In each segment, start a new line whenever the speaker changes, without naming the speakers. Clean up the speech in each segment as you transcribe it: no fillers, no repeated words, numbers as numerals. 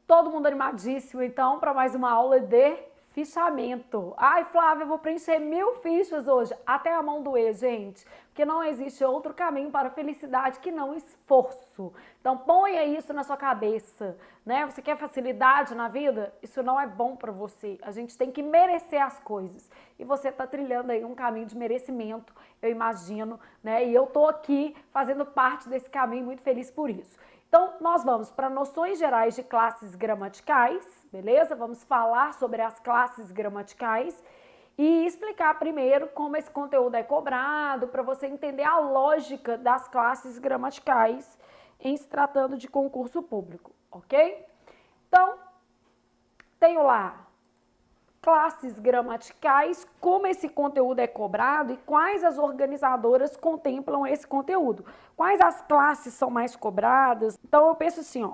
Todo mundo animadíssimo, então, para mais uma aula de fichamento. Ai, Flávia, eu vou preencher 1000 fichas hoje. Até a mão doer, gente. Porque não existe outro caminho para a felicidade que não esforço. Então, ponha isso na sua cabeça, né? Você quer facilidade na vida? Isso não é bom para você. A gente tem que merecer as coisas. E você está trilhando aí um caminho de merecimento, eu imagino, né? E eu tô aqui fazendo parte desse caminho, muito feliz por isso. Então, nós vamos para noções gerais de classes gramaticais, beleza? Vamos falar sobre as classes gramaticais e explicar primeiro como esse conteúdo é cobrado, para você entender a lógica das classes gramaticais em se tratando de concurso público, ok? Então, tenho lá classes gramaticais, como esse conteúdo é cobrado e quais as organizadoras contemplam esse conteúdo. Quais as classes são mais cobradas? Então eu penso assim, ó,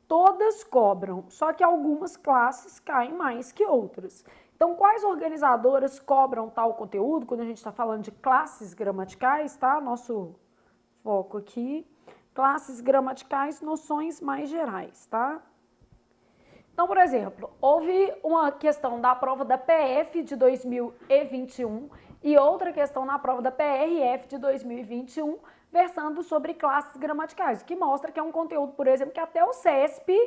todas cobram, só que algumas classes caem mais que outras. Então quais organizadoras cobram tal conteúdo? Quando a gente está falando de classes gramaticais, tá? Nosso foco aqui, classes gramaticais, noções mais gerais, tá? Então, por exemplo, houve uma questão da prova da PF de 2021 e outra questão na prova da PRF de 2021, versando sobre classes gramaticais, o que mostra que é um conteúdo, por exemplo, que até o CESP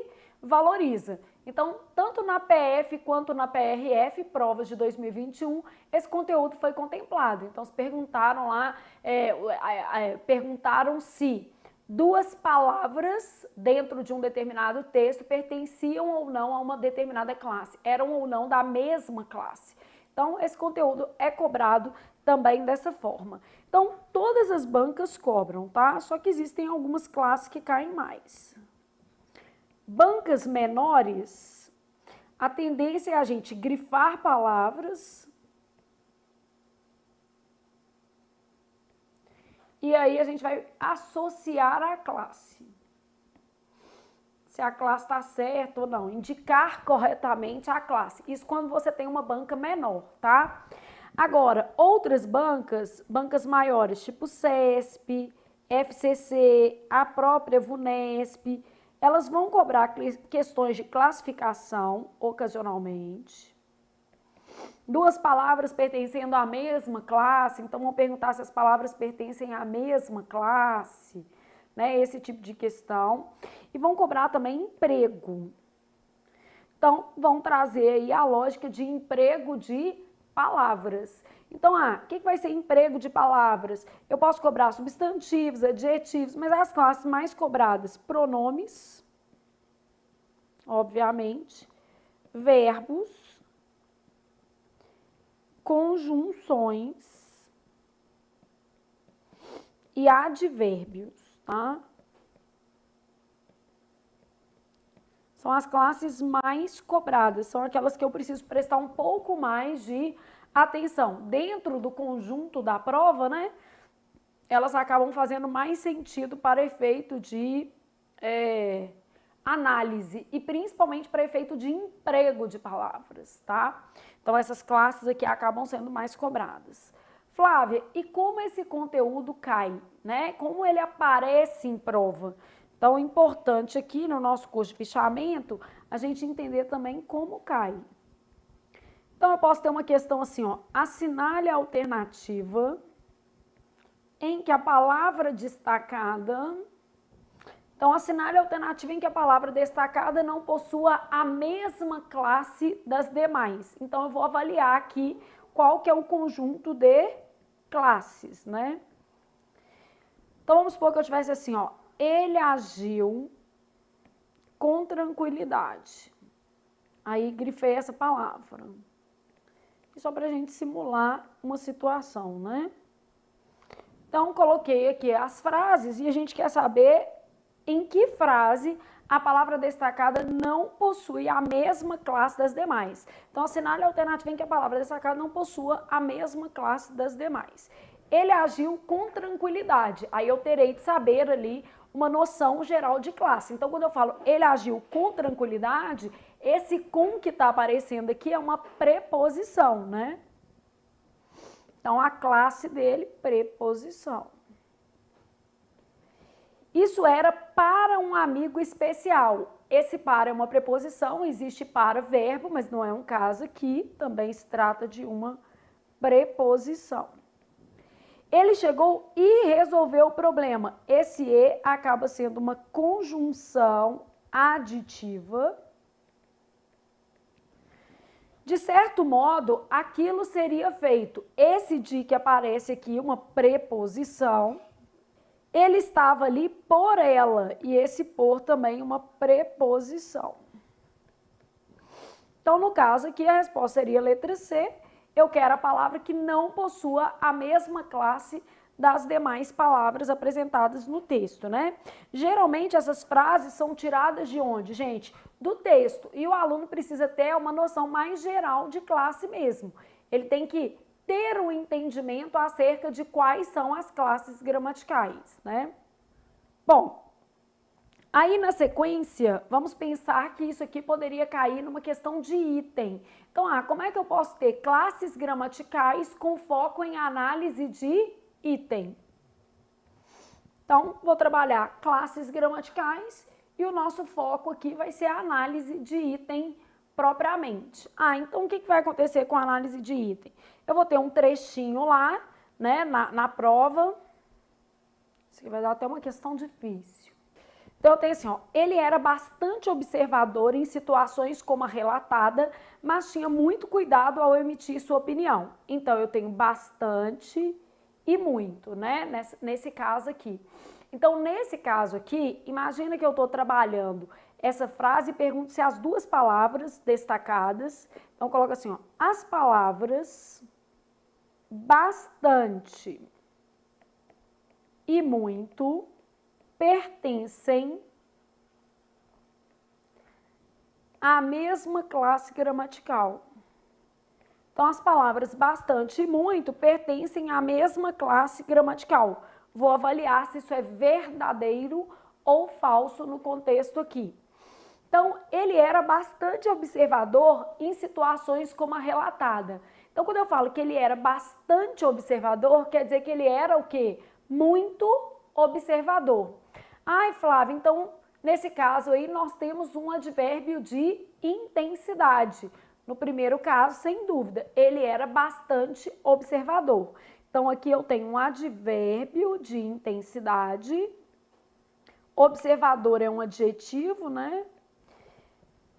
valoriza. Então, tanto na PF quanto na PRF, provas de 2021, esse conteúdo foi contemplado. Então, se perguntaram lá, perguntaram se duas palavras dentro de um determinado texto pertenciam ou não a uma determinada classe, eram ou não da mesma classe. Então, esse conteúdo é cobrado também dessa forma. Então, todas as bancas cobram, tá? Só que existem algumas classes que caem mais. Bancas menores, a tendência é a gente grifar palavras e aí a gente vai associar a classe. Se a classe está certa ou não, indicar corretamente a classe. Isso quando você tem uma banca menor, tá? Agora, outras bancas, bancas maiores, tipo CESP, FCC, a própria VUNESP, elas vão cobrar questões de classificação, ocasionalmente. Duas palavras pertencendo à mesma classe, então vão perguntar se as palavras pertencem à mesma classe, né? Esse tipo de questão. E vão cobrar também emprego. Então, vão trazer aí a lógica de emprego de palavras. Então, o que vai ser emprego de palavras? Eu posso cobrar substantivos, adjetivos, mas as classes mais cobradas, pronomes, obviamente, verbos, conjunções e advérbios, tá? São as classes mais cobradas, são aquelas que eu preciso prestar um pouco mais de atenção. Dentro do conjunto da prova, né, elas acabam fazendo mais sentido para efeito de análise e principalmente para efeito de emprego de palavras, tá? Então, essas classes aqui acabam sendo mais cobradas. Flávia, e como esse conteúdo cai, né? Como ele aparece em prova? Então, é importante aqui no nosso curso de fichamento, a gente entender também como cai. Então, eu posso ter uma questão assim, ó, assinale a alternativa em que a palavra destacada... Então, assinale a alternativa em que a palavra destacada não possua a mesma classe das demais. Então, eu vou avaliar aqui qual que é o conjunto de classes, né? Então, vamos supor que eu tivesse assim, ó, ele agiu com tranquilidade. Aí, grifei essa palavra. E só para a gente simular uma situação, né? Então, coloquei aqui as frases e a gente quer saber em que frase a palavra destacada não possui a mesma classe das demais. Então, assinale a alternativa em que a palavra destacada não possua a mesma classe das demais. Ele agiu com tranquilidade. Aí eu terei de saber ali uma noção geral de classe. Então, quando eu falo ele agiu com tranquilidade, esse com que está aparecendo aqui é uma preposição, né? Então, a classe dele, preposição. Isso era para um amigo especial. esse para é uma preposição, existe para verbo, mas não é um caso aqui, também se trata de uma preposição. Ele chegou e resolveu o problema. Esse e acaba sendo uma conjunção aditiva. De certo modo, aquilo seria feito. Esse de que aparece aqui, uma preposição, ele estava ali por ela, e esse por também uma preposição. Então, no caso aqui, a resposta seria a letra C. Eu quero a palavra que não possua a mesma classe das demais palavras apresentadas no texto, né? Geralmente, essas frases são tiradas de onde, gente? Do texto. E o aluno precisa ter uma noção mais geral de classe mesmo. Ele tem que ter um entendimento acerca de quais são as classes gramaticais, né? Bom, aí na sequência, vamos pensar que isso aqui poderia cair numa questão de item. Então, como é que eu posso ter classes gramaticais com foco em análise de item? Então, vou trabalhar classes gramaticais e o nosso foco aqui vai ser a análise de item propriamente. Então o que vai acontecer com a análise de item? Eu vou ter um trechinho lá, né, na prova. Isso aqui vai dar até uma questão difícil. Então eu tenho assim, ele era bastante observador em situações como a relatada, mas tinha muito cuidado ao emitir sua opinião. Então eu tenho bastante e muito, né, nesse caso aqui. Então, nesse caso aqui, imagina que eu estou trabalhando essa frase e pergunto se as duas palavras destacadas, então coloca assim, as palavras bastante e muito pertencem à mesma classe gramatical. Então, as palavras bastante e muito pertencem à mesma classe gramatical. Vou avaliar se isso é verdadeiro ou falso no contexto aqui. Então, ele era bastante observador em situações como a relatada. Então, quando eu falo que ele era bastante observador, quer dizer que ele era o quê? Muito observador. Flávia, então, nesse caso aí, nós temos um advérbio de intensidade. No primeiro caso, sem dúvida, ele era bastante observador. Então, aqui eu tenho um advérbio de intensidade. Observador é um adjetivo, né?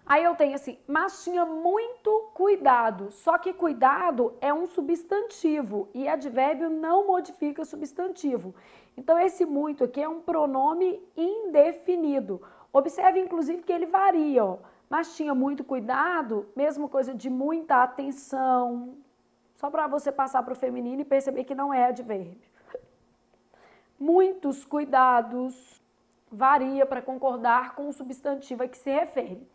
Aí eu tenho assim, mas tinha muito cuidado. Só que cuidado é um substantivo e advérbio não modifica substantivo. Então, esse muito aqui é um pronome indefinido. Observe, inclusive, que ele varia, Mas tinha muito cuidado, mesma coisa de muita atenção. Só para você passar para o feminino e perceber que não é advérbio. Muitos cuidados, varia para concordar com o substantivo a que se refere.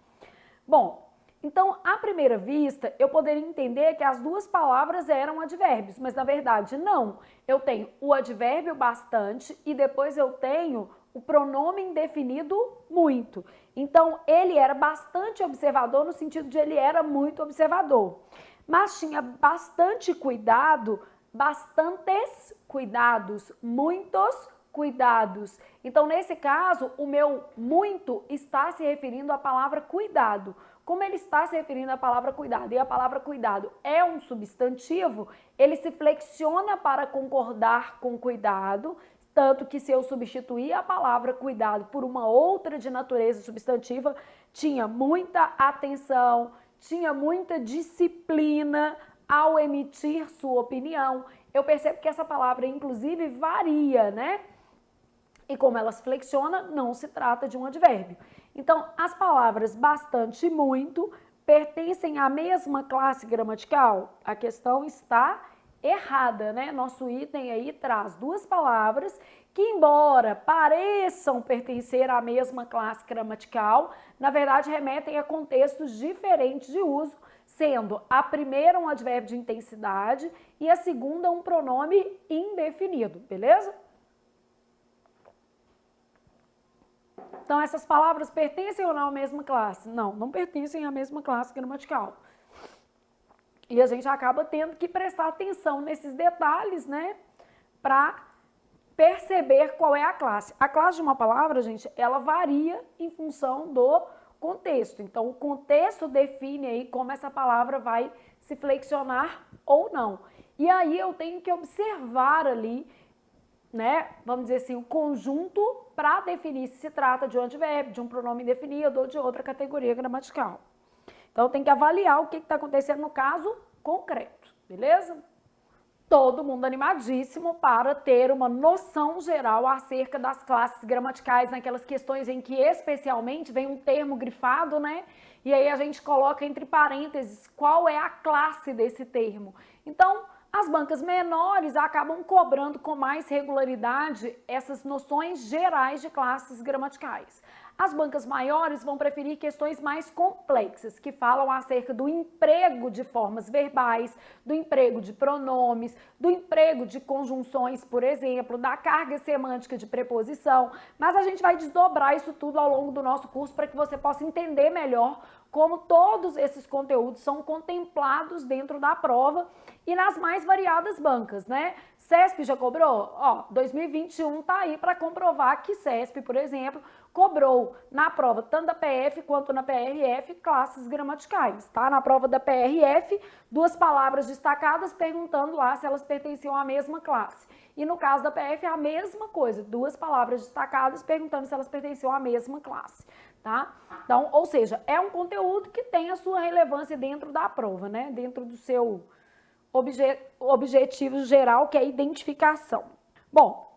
Bom, então, à primeira vista, eu poderia entender que as duas palavras eram advérbios, mas na verdade não. Eu tenho o advérbio bastante e depois eu tenho o pronome indefinido muito. Então, ele era bastante observador no sentido de ele era muito observador. Mas tinha bastante cuidado, bastantes cuidados, muitos cuidados. Então, nesse caso, o meu muito está se referindo à palavra cuidado. Como ele está se referindo à palavra cuidado e a palavra cuidado é um substantivo, ele se flexiona para concordar com cuidado, tanto que se eu substituir a palavra cuidado por uma outra de natureza substantiva, tinha muita atenção, tinha muita disciplina ao emitir sua opinião. Eu percebo que essa palavra, inclusive, varia, né? E como ela se flexiona, não se trata de um advérbio. Então, as palavras bastante e muito pertencem à mesma classe gramatical? A questão está errada, né? Nosso item aí traz duas palavras que, embora pareçam pertencer à mesma classe gramatical, na verdade remetem a contextos diferentes de uso, sendo a primeira um advérbio de intensidade e a segunda um pronome indefinido, beleza? Então, essas palavras pertencem ou não à mesma classe? Não, não pertencem à mesma classe gramatical. E a gente acaba tendo que prestar atenção nesses detalhes, né, para perceber qual é a classe. A classe de uma palavra, gente, ela varia em função do contexto. Então, o contexto define aí como essa palavra vai se flexionar ou não. E aí eu tenho que observar ali, né, vamos dizer assim, o conjunto para definir se se trata de um advérbio, de um pronome indefinido ou de outra categoria gramatical. Então, eu tenho que avaliar o que está acontecendo no caso concreto, beleza? Todo mundo animadíssimo para ter uma noção geral acerca das classes gramaticais, naquelas questões em que especialmente vem um termo grifado, né? E aí a gente coloca entre parênteses qual é a classe desse termo. Então, as bancas menores acabam cobrando com mais regularidade essas noções gerais de classes gramaticais. As bancas maiores vão preferir questões mais complexas, que falam acerca do emprego de formas verbais, do emprego de pronomes, do emprego de conjunções, por exemplo, da carga semântica de preposição. Mas a gente vai desdobrar isso tudo ao longo do nosso curso para que você possa entender melhor como todos esses conteúdos são contemplados dentro da prova e nas mais variadas bancas, né? CESP já cobrou? Ó, 2021 tá aí para comprovar que CESP, por exemplo, cobrou na prova tanto da PF quanto na PRF classes gramaticais, tá? Na prova da PRF, 2 palavras destacadas perguntando lá se elas pertenciam à mesma classe. E no caso da PF, a mesma coisa, 2 palavras destacadas perguntando se elas pertenciam à mesma classe, tá? Então, ou seja, é um conteúdo que tem a sua relevância dentro da prova, né? Dentro do seu objetivo geral, que é a identificação. Bom,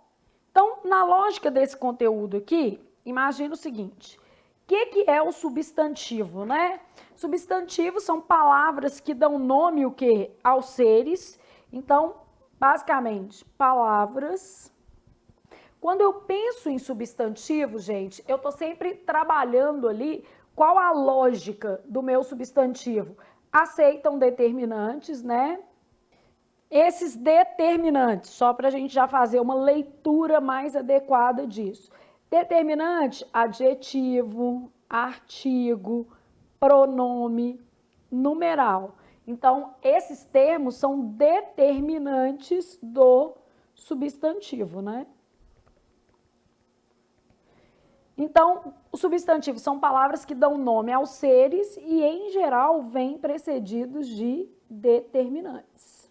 então, na lógica desse conteúdo aqui, imagina o seguinte: o que é o substantivo, né? Substantivos são palavras que dão nome o quê? Aos seres. Então, basicamente, palavras. Quando eu penso em substantivo, gente, eu estou sempre trabalhando ali qual a lógica do meu substantivo. Aceitam determinantes, né? Esses determinantes, só para a gente já fazer uma leitura mais adequada disso. Determinante, adjetivo, artigo, pronome, numeral. Então, esses termos são determinantes do substantivo, né? Então, os substantivos são palavras que dão nome aos seres e, em geral, vêm precedidos de determinantes.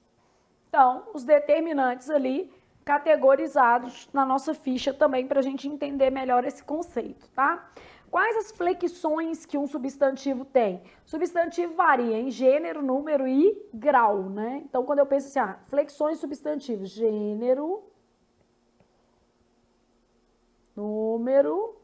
Então, os determinantes ali categorizados na nossa ficha também para a gente entender melhor esse conceito, tá? Quais as flexões que um substantivo tem? Substantivo varia em gênero, número e grau, né? Então, quando eu penso assim, flexões substantivos, gênero, número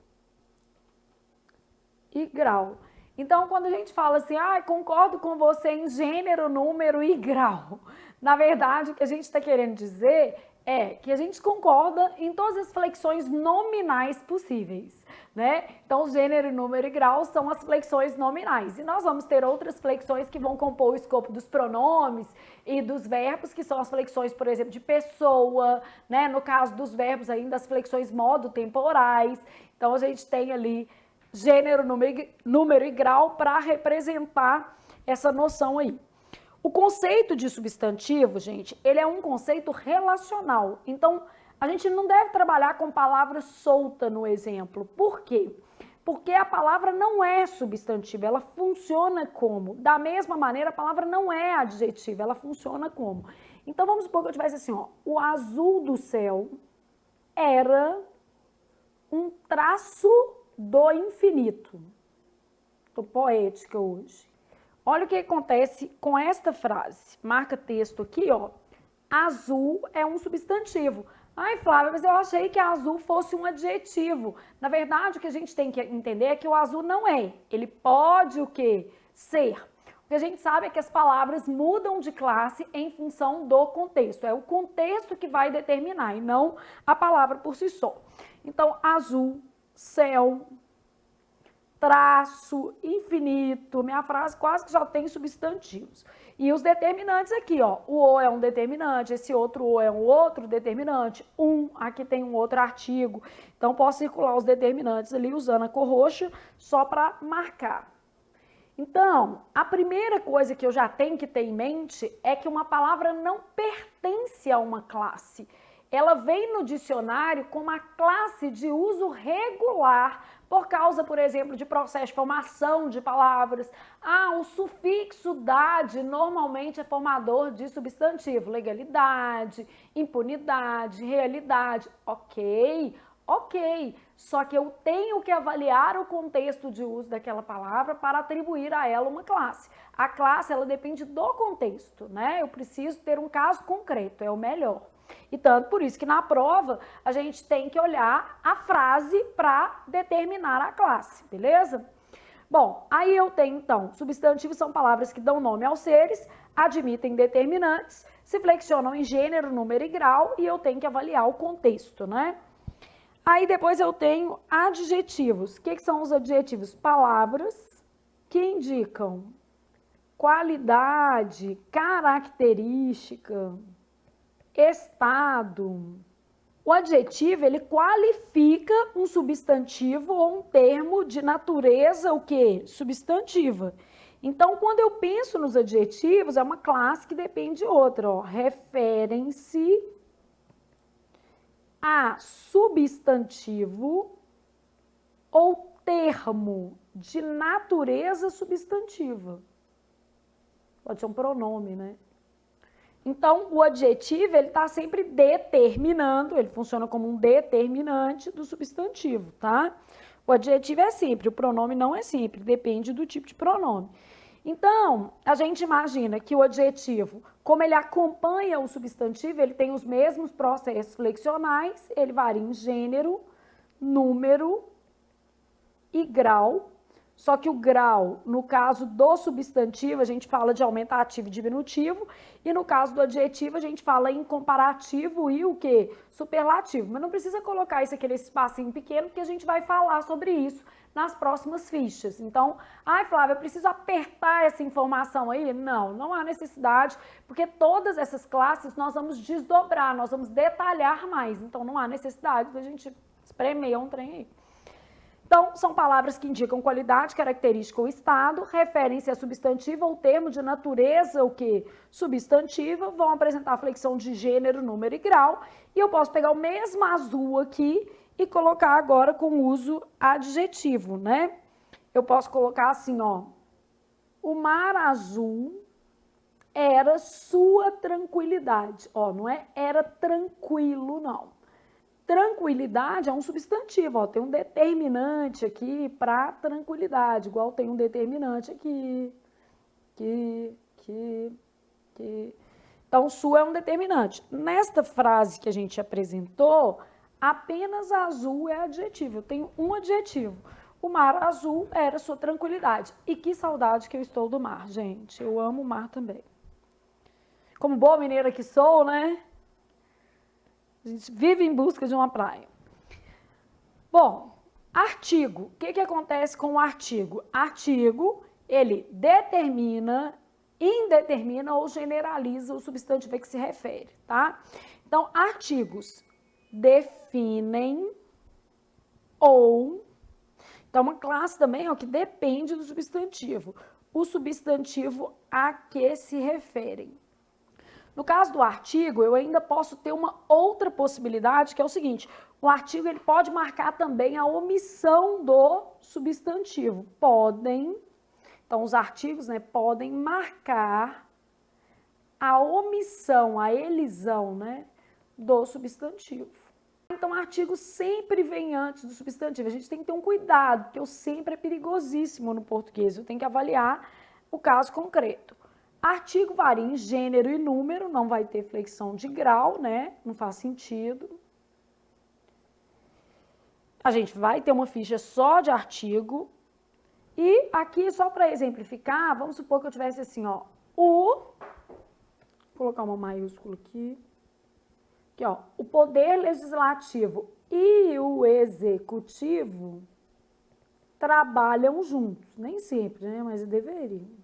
e grau. Então, quando a gente fala assim, concordo com você em gênero, número e grau, na verdade, o que a gente está querendo dizer é que a gente concorda em todas as flexões nominais possíveis, né? Então, gênero, número e grau são as flexões nominais. E nós vamos ter outras flexões que vão compor o escopo dos pronomes e dos verbos, que são as flexões, por exemplo, de pessoa, né? No caso dos verbos ainda, as flexões modo-temporais. Então, a gente tem ali gênero, número e grau para representar essa noção aí. O conceito de substantivo, gente, ele é um conceito relacional. Então, a gente não deve trabalhar com palavra solta no exemplo. Por quê? Porque a palavra não é substantivo, ela funciona como? Da mesma maneira, a palavra não é adjetivo, ela funciona como? Então, vamos supor que eu tivesse assim, o azul do céu era um traço do infinito. Tô poética hoje. Olha o que acontece com esta frase. Marca texto aqui, Azul é um substantivo. Ai, Flávia, mas eu achei que azul fosse um adjetivo. Na verdade, o que a gente tem que entender é que o azul não é. Ele pode o quê? Ser. O que a gente sabe é que as palavras mudam de classe em função do contexto. É o contexto que vai determinar e não a palavra por si só. Então, azul, céu, traço, infinito, minha frase quase que só tem substantivos. E os determinantes aqui, o O é um determinante, esse outro O é um outro determinante, aqui tem um outro artigo. Então, posso circular os determinantes ali usando a cor roxa só para marcar. Então, a primeira coisa que eu já tenho que ter em mente é que uma palavra não pertence a uma classe. ela vem no dicionário como a classe de uso regular, por causa, por exemplo, de processo de formação de palavras. O sufixo dade normalmente é formador de substantivo, legalidade, impunidade, realidade. Ok, só que eu tenho que avaliar o contexto de uso daquela palavra para atribuir a ela uma classe. A classe, ela depende do contexto, né? Eu preciso ter um caso concreto, é o melhor. E tanto por isso que na prova a gente tem que olhar a frase para determinar a classe, beleza? Bom, aí eu tenho então, substantivos são palavras que dão nome aos seres, admitem determinantes, se flexionam em gênero, número e grau e eu tenho que avaliar o contexto, né? Aí depois eu tenho adjetivos. O que são os adjetivos? Palavras que indicam qualidade, característica, estado. O adjetivo, ele qualifica um substantivo ou um termo de natureza, o quê? Substantiva. Então, quando eu penso nos adjetivos, é uma classe que depende de outra, ó. Referem-se a substantivo ou termo de natureza substantiva. Pode ser um pronome, né? Então, o adjetivo, ele está sempre determinando, ele funciona como um determinante do substantivo, tá? O adjetivo é sempre, o pronome não é sempre, depende do tipo de pronome. Então, a gente imagina que o adjetivo, como ele acompanha o substantivo, ele tem os mesmos processos flexionais, ele varia em gênero, número e grau. Só que o grau, no caso do substantivo, a gente fala de aumentativo e diminutivo, e no caso do adjetivo, a gente fala em comparativo e o quê? Superlativo. Mas não precisa colocar isso aqui nesse espacinho pequeno, porque a gente vai falar sobre isso nas próximas fichas. Então, Flávia, eu preciso apertar essa informação aí? Não há necessidade, porque todas essas classes nós vamos desdobrar, nós vamos detalhar mais. Então, não há necessidade da gente espremer um trem aí. Então, são palavras que indicam qualidade, característica ou estado, referem-se a substantivo ou termo de natureza, o que? Substantiva, vão apresentar flexão de gênero, número e grau, e eu posso pegar o mesmo azul aqui e colocar agora com uso adjetivo, né? Eu posso colocar assim, ó, o mar azul era sua tranquilidade, ó, não é era tranquilo, não. Tranquilidade é um substantivo, ó, tem um determinante aqui para tranquilidade, igual tem um determinante aqui, Então, sua é um determinante. Nesta frase que a gente apresentou, apenas azul é adjetivo, eu tenho um adjetivo. O mar azul era sua tranquilidade. E que saudade que eu estou do mar, gente, eu amo o mar também. Como boa mineira que sou, né? A gente vive em busca de uma praia. Bom, artigo. O que acontece com o artigo? Artigo, ele determina, indetermina ou generaliza o substantivo a que se refere, tá? Então, artigos definem ou... Então, uma classe também, ó, que depende do substantivo. O substantivo a que se referem. No caso do artigo, eu ainda posso ter uma outra possibilidade, que é o seguinte, o artigo ele pode marcar também a omissão do substantivo. Então os artigos, né, podem marcar a omissão, a elisão, né, do substantivo. Então, o artigo sempre vem antes do substantivo. A gente tem que ter um cuidado, porque o sempre é perigosíssimo no português. Eu tenho que avaliar o caso concreto. Artigo varia em gênero e número, não vai ter flexão de grau, né? Não faz sentido. A gente vai ter uma ficha só de artigo. E aqui, só para exemplificar, vamos supor que eu tivesse assim, ó, vou colocar uma maiúscula aqui. Aqui, ó, o poder legislativo e o executivo trabalham juntos. Nem sempre, né? Mas deveriam.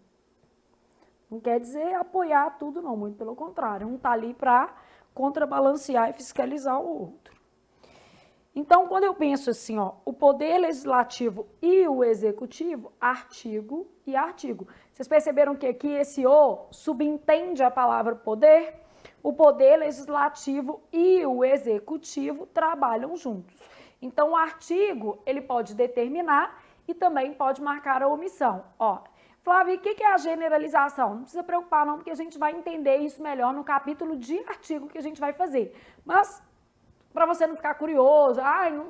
Não quer dizer apoiar tudo, não, muito pelo contrário. Um está ali para contrabalancear e fiscalizar o outro. Então, quando eu penso assim, ó, o poder legislativo e o executivo, artigo e artigo. Vocês perceberam que aqui esse o subentende a palavra poder? o poder legislativo e o executivo trabalham juntos. Então, o artigo, ele pode determinar e também pode marcar a omissão. Ó, Flávia, o que é a generalização? Não precisa preocupar não, porque a gente vai entender isso melhor no capítulo de artigo que a gente vai fazer. Mas, para você não ficar curioso,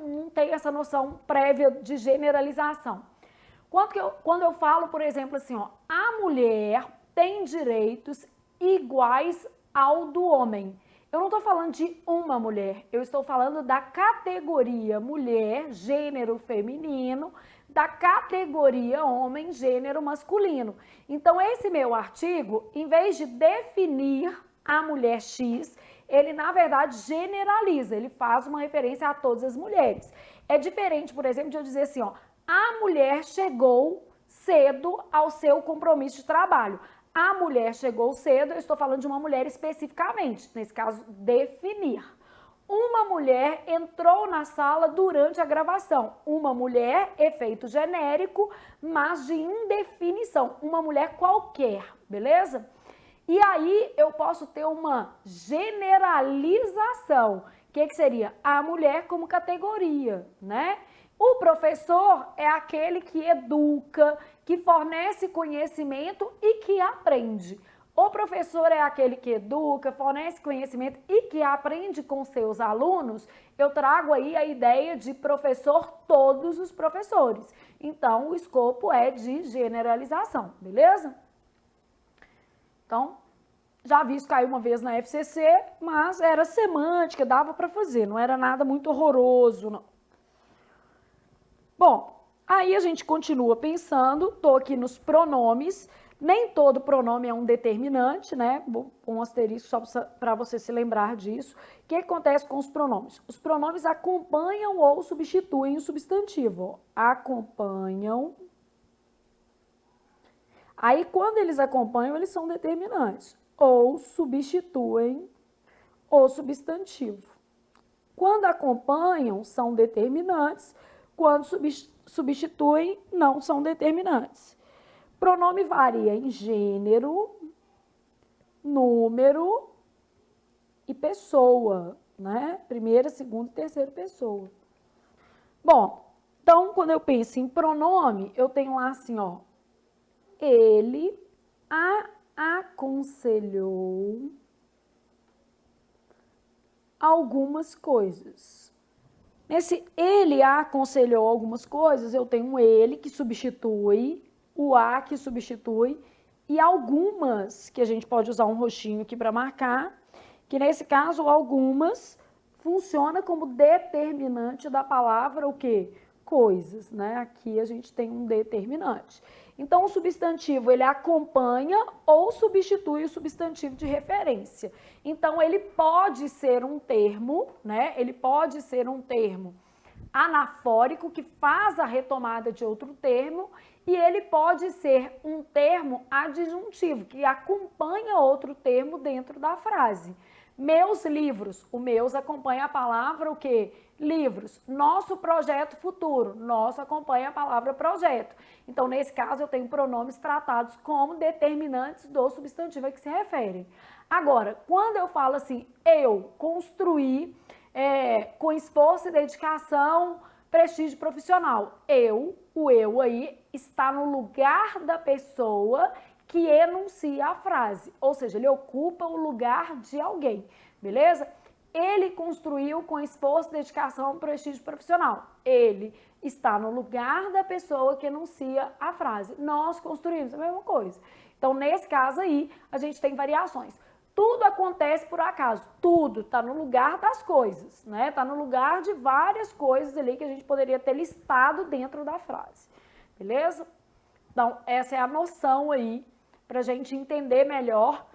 não tem essa noção prévia de generalização. Quando eu falo, por exemplo, assim, ó, a mulher tem direitos iguais ao do homem. Eu não estou falando de uma mulher, eu estou falando da categoria mulher, gênero feminino, da categoria homem, gênero masculino. Então, esse meu artigo, em vez de definir a mulher X, ele, na verdade, generaliza, ele faz uma referência a todas as mulheres. É diferente, por exemplo, de eu dizer assim, ó, a mulher chegou cedo ao seu compromisso de trabalho. A mulher chegou cedo, eu estou falando de uma mulher especificamente, nesse caso, definir. Uma mulher entrou na sala durante a gravação. Uma mulher, efeito genérico, mas de indefinição. Uma mulher qualquer, beleza? E aí eu posso ter uma generalização. O que seria? A mulher como categoria, né? O professor é aquele que educa, que fornece conhecimento e que aprende. O professor é aquele que educa, fornece conhecimento e que aprende com seus alunos. Eu trago aí a ideia de professor, todos os professores. Então, o escopo é de generalização, beleza? Então, já vi isso cair uma vez na FCC, mas era semântica, dava para fazer, não era nada muito horroroso, não. Bom, aí a gente continua pensando, tô aqui nos pronomes, nem todo pronome é um determinante, né? Um asterisco só para você se lembrar disso. O que acontece com os pronomes? Os pronomes acompanham ou substituem o substantivo. Acompanham. Aí, quando eles acompanham, eles são determinantes. Ou substituem o substantivo. Quando acompanham, são determinantes. Quando substituem, não são determinantes. Pronome varia em gênero, número e pessoa, né? Primeira, segunda e terceira pessoa. Bom, então, quando eu penso em pronome, eu tenho lá assim, ó. Ele a aconselhou algumas coisas. Nesse ele a aconselhou algumas coisas, eu tenho um ele que substitui, o a que substitui e algumas, que a gente pode usar um roxinho aqui para marcar, que nesse caso algumas funciona como determinante da palavra o quê? Coisas, né? Aqui a gente tem um determinante. Então, o substantivo, ele acompanha ou substitui o substantivo de referência. Então, ele pode ser um termo, né? Ele pode ser um termo anafórico, que faz a retomada de outro termo, e ele pode ser um termo adjuntivo, que acompanha outro termo dentro da frase. Meus livros, o meus acompanha a palavra o quê? Livros. Nosso projeto futuro, nosso acompanha a palavra projeto. Então, nesse caso, eu tenho pronomes tratados como determinantes do substantivo a que se referem. Agora, quando eu falo assim, eu construí com esforço e dedicação, prestígio profissional. O eu aí está no lugar da pessoa que enuncia a frase, ou seja, ele ocupa o lugar de alguém, beleza? Ele construiu com esforço, dedicação, prestígio profissional. Ele está no lugar da pessoa que enuncia a frase. Nós construímos a mesma coisa. Então, nesse caso aí, a gente tem variações. Tudo acontece por acaso, tudo está no lugar das coisas, né? Está no lugar de várias coisas ali que a gente poderia ter listado dentro da frase, beleza? Então, essa é a noção aí para a gente entender melhor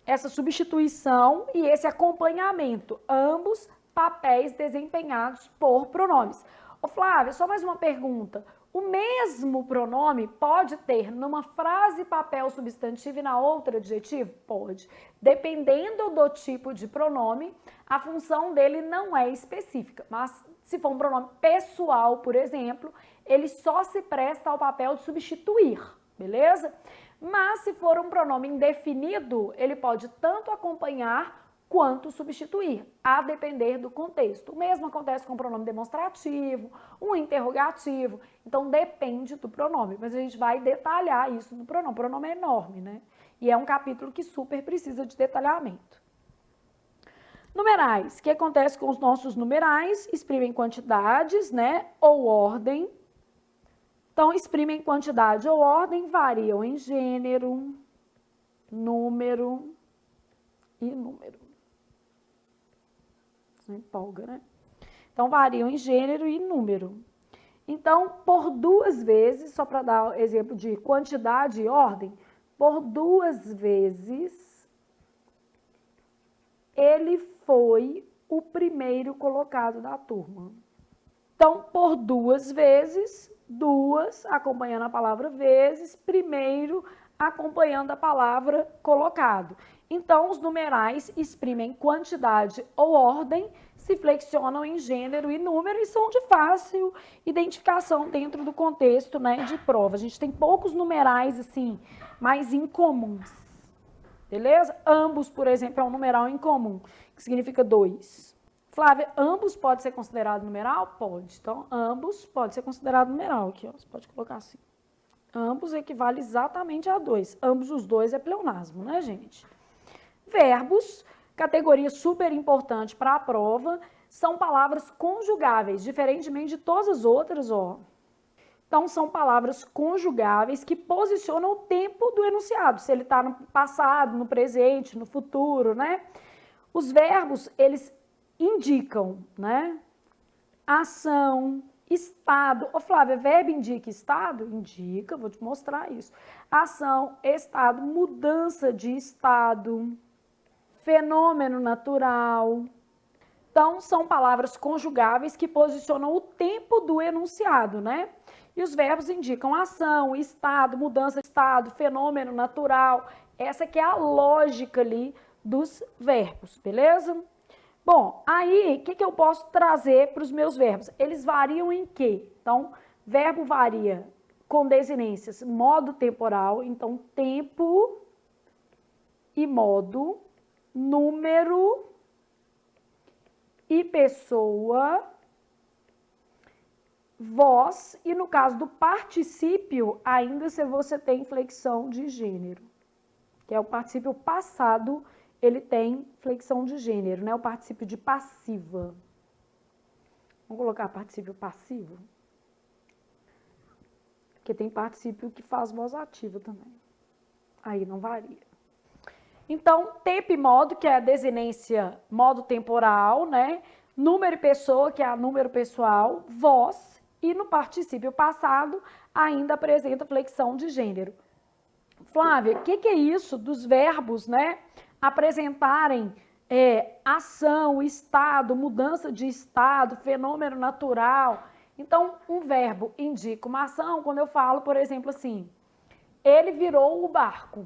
essa substituição e esse acompanhamento, ambos papéis desempenhados por pronomes. Ô Flávia, só mais uma pergunta. O mesmo pronome pode ter numa frase papel substantivo e na outra adjetivo? Pode. Dependendo do tipo de pronome, a função dele não é específica, mas se for um pronome pessoal, por exemplo, ele só se presta ao papel de substituir, beleza? Mas se for um pronome indefinido, ele pode tanto acompanhar quanto substituir, a depender do contexto. O mesmo acontece com o pronome demonstrativo, um interrogativo, então depende do pronome, mas a gente vai detalhar isso do pronome. O pronome é enorme, né? E é um capítulo que super precisa de detalhamento. Numerais. O que acontece com os nossos numerais? Exprimem quantidades, né? Ou ordem. Então, exprimem quantidade ou ordem, variam em gênero, número e número. Não empolga, né? Então, variam em gênero e número. Então, por duas vezes, só para dar exemplo de quantidade e ordem, por duas vezes, ele foi o primeiro colocado da turma. Então, por duas vezes, duas acompanhando a palavra vezes, primeiro acompanhando a palavra colocado. Então, os numerais exprimem quantidade ou ordem, se flexionam em gênero e número e são de fácil identificação dentro do contexto, né, de prova. A gente tem poucos numerais, assim, mais incomuns, beleza? Ambos, por exemplo, é um numeral incomum, que significa 2. Flávia, ambos pode ser considerado numeral? Pode. Então, ambos pode ser considerado numeral aqui, ó. Você pode colocar assim. Ambos equivale exatamente a 2. Ambos os dois é pleonasmo, né, gente? Verbos, categoria super importante para a prova, são palavras conjugáveis, diferentemente de todas as outras, ó. Então, são palavras conjugáveis que posicionam o tempo do enunciado, se ele está no passado, no presente, no futuro, né? Os verbos, eles indicam, né? Ação, estado. Ô, Flávia, verbo indica estado? Indica, vou te mostrar isso. Ação, estado, mudança de estado, fenômeno natural. Então, são palavras conjugáveis que posicionam o tempo do enunciado, né? E os verbos indicam ação, estado, mudança de estado, fenômeno natural. Essa que é a lógica ali dos verbos, beleza? Bom, aí, o que eu posso trazer para os meus verbos? Eles variam em quê? Então, verbo varia com desinências modo temporal, então tempo e modo, número e pessoa, voz, e no caso do particípio, ainda se você tem flexão de gênero, que é o particípio passado, ele tem flexão de gênero, né? O particípio de passiva. Vamos colocar particípio passivo? Porque tem particípio que faz voz ativa também. Aí não varia. Então, tempo e modo, que é a desinência modo temporal, né? Número e pessoa, que é a número pessoal, voz, e no particípio passado ainda apresenta flexão de gênero. Flávia, o que é isso dos verbos, né? Apresentarem ação, estado, mudança de estado, fenômeno natural. Então, um verbo indica uma ação quando eu falo, por exemplo, assim, ele virou o barco,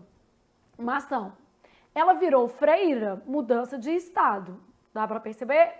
uma ação. Ela virou freira, mudança de estado. Dá para perceber?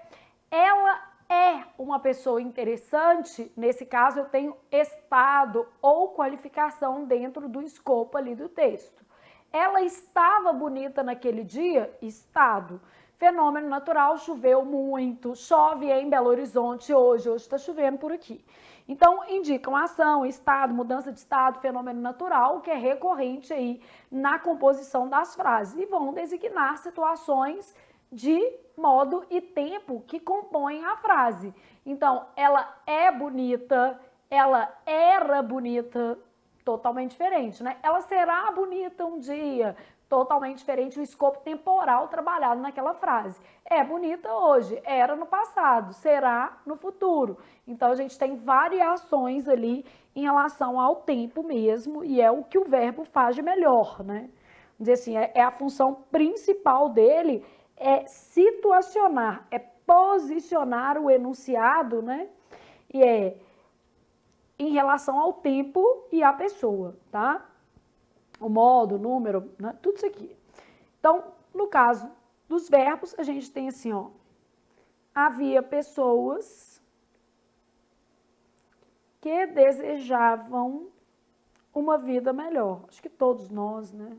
Ela é uma pessoa interessante, nesse caso eu tenho estado ou qualificação dentro do escopo ali do texto. Ela estava bonita naquele dia? Estado. Fenômeno natural, choveu muito, chove em Belo Horizonte hoje está chovendo por aqui. Então, indicam ação, estado, mudança de estado, fenômeno natural, que é recorrente aí na composição das frases. E vão designar situações de modo e tempo que compõem a frase. Então, ela é bonita, ela era bonita, totalmente diferente, né? Ela será bonita um dia, totalmente diferente, o escopo temporal trabalhado naquela frase. É bonita hoje, era no passado, será no futuro. Então, a gente tem variações ali em relação ao tempo mesmo, e é o que o verbo faz de melhor, né? Vamos dizer assim, é a função principal dele, é situacionar, é posicionar o enunciado, né? E em relação ao tempo e à pessoa, tá? O modo, o número, né? Tudo isso aqui. Então, no caso dos verbos, a gente tem assim, ó. Havia pessoas que desejavam uma vida melhor. Acho que todos nós, né?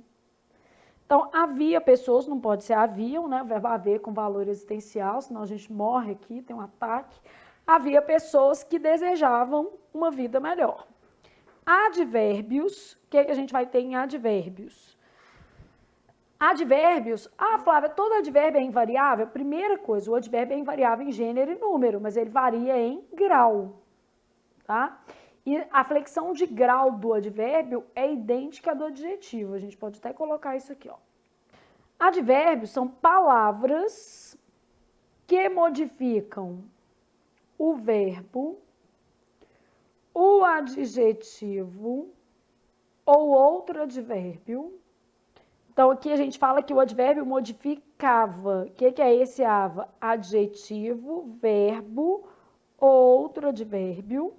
Então, havia pessoas, não pode ser haviam, né? O verbo haver com valor existencial, senão a gente morre aqui, tem um ataque. Havia pessoas que desejavam uma vida melhor. Advérbios, o que a gente vai ter em advérbios? Advérbios, Flávia, todo advérbio é invariável? Primeira coisa, o advérbio é invariável em gênero e número, mas ele varia em grau, tá? E a flexão de grau do advérbio é idêntica à do adjetivo, a gente pode até colocar isso aqui, ó. Advérbios são palavras que modificam o verbo, o adjetivo ou outro advérbio. Então, aqui a gente fala que o advérbio modificava. O que é esse ava? Adjetivo, verbo, outro advérbio.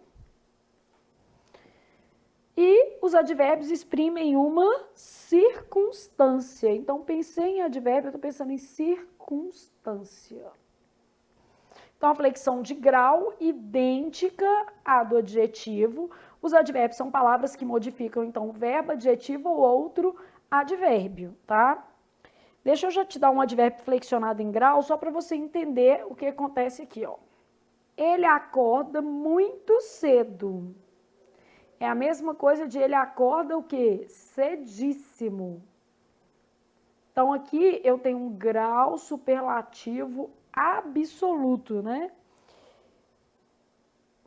E os advérbios exprimem uma circunstância. Então, pensei em advérbio, eu estou pensando em circunstância. Então, a flexão de grau idêntica à do adjetivo. Os advérbios são palavras que modificam, então, verbo, adjetivo ou outro advérbio, tá? Deixa eu já te dar um advérbio flexionado em grau, só para você entender o que acontece aqui, ó. Ele acorda muito cedo. É a mesma coisa de ele acorda o quê? Cedíssimo. Então, aqui eu tenho um grau superlativo absoluto, né?